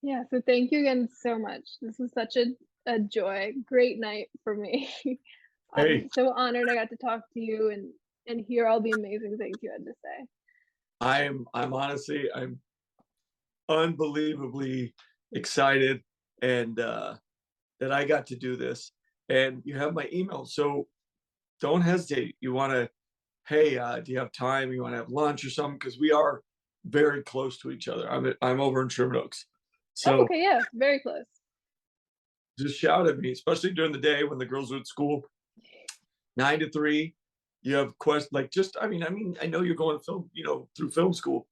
Yeah, so thank you again so much. This was such a joy. Great night for me. Hey, So honored I got to talk to you and hear all the amazing things you had to say. I'm honestly, I'm unbelievably excited, and that I got to do this. And you have my email, so don't hesitate. You want to, hey, do you have time? You want to have lunch or something? Because we are very close to each other. I'm over in Sherman Oaks, Oh, so okay, yeah, very close. just shout at me, especially during the day when the girls are at school, 9 to 3. You have questions, like, just I mean, I know you're going to film, through film school.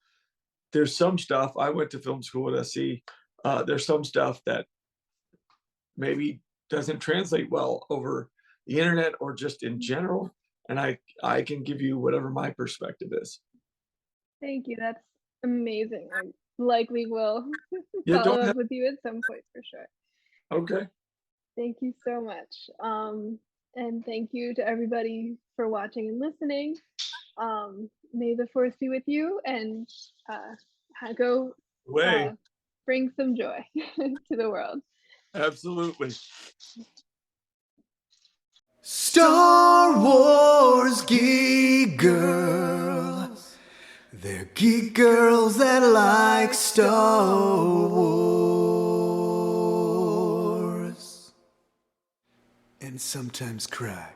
There's some stuff. I went to film school at SC. There's some stuff that maybe doesn't translate well over the internet or just in general, and I can give you whatever my perspective is. Thank you. That's amazing. I likely will Yeah, follow don't up have. with you at some point for sure. Okay. Thank you so much. And thank you to everybody for watching and listening. May the force be with you, and go Way. bring some joy to the world. Absolutely. Star Wars Geek Girls. They're geek girls that like Star Wars. And sometimes cry.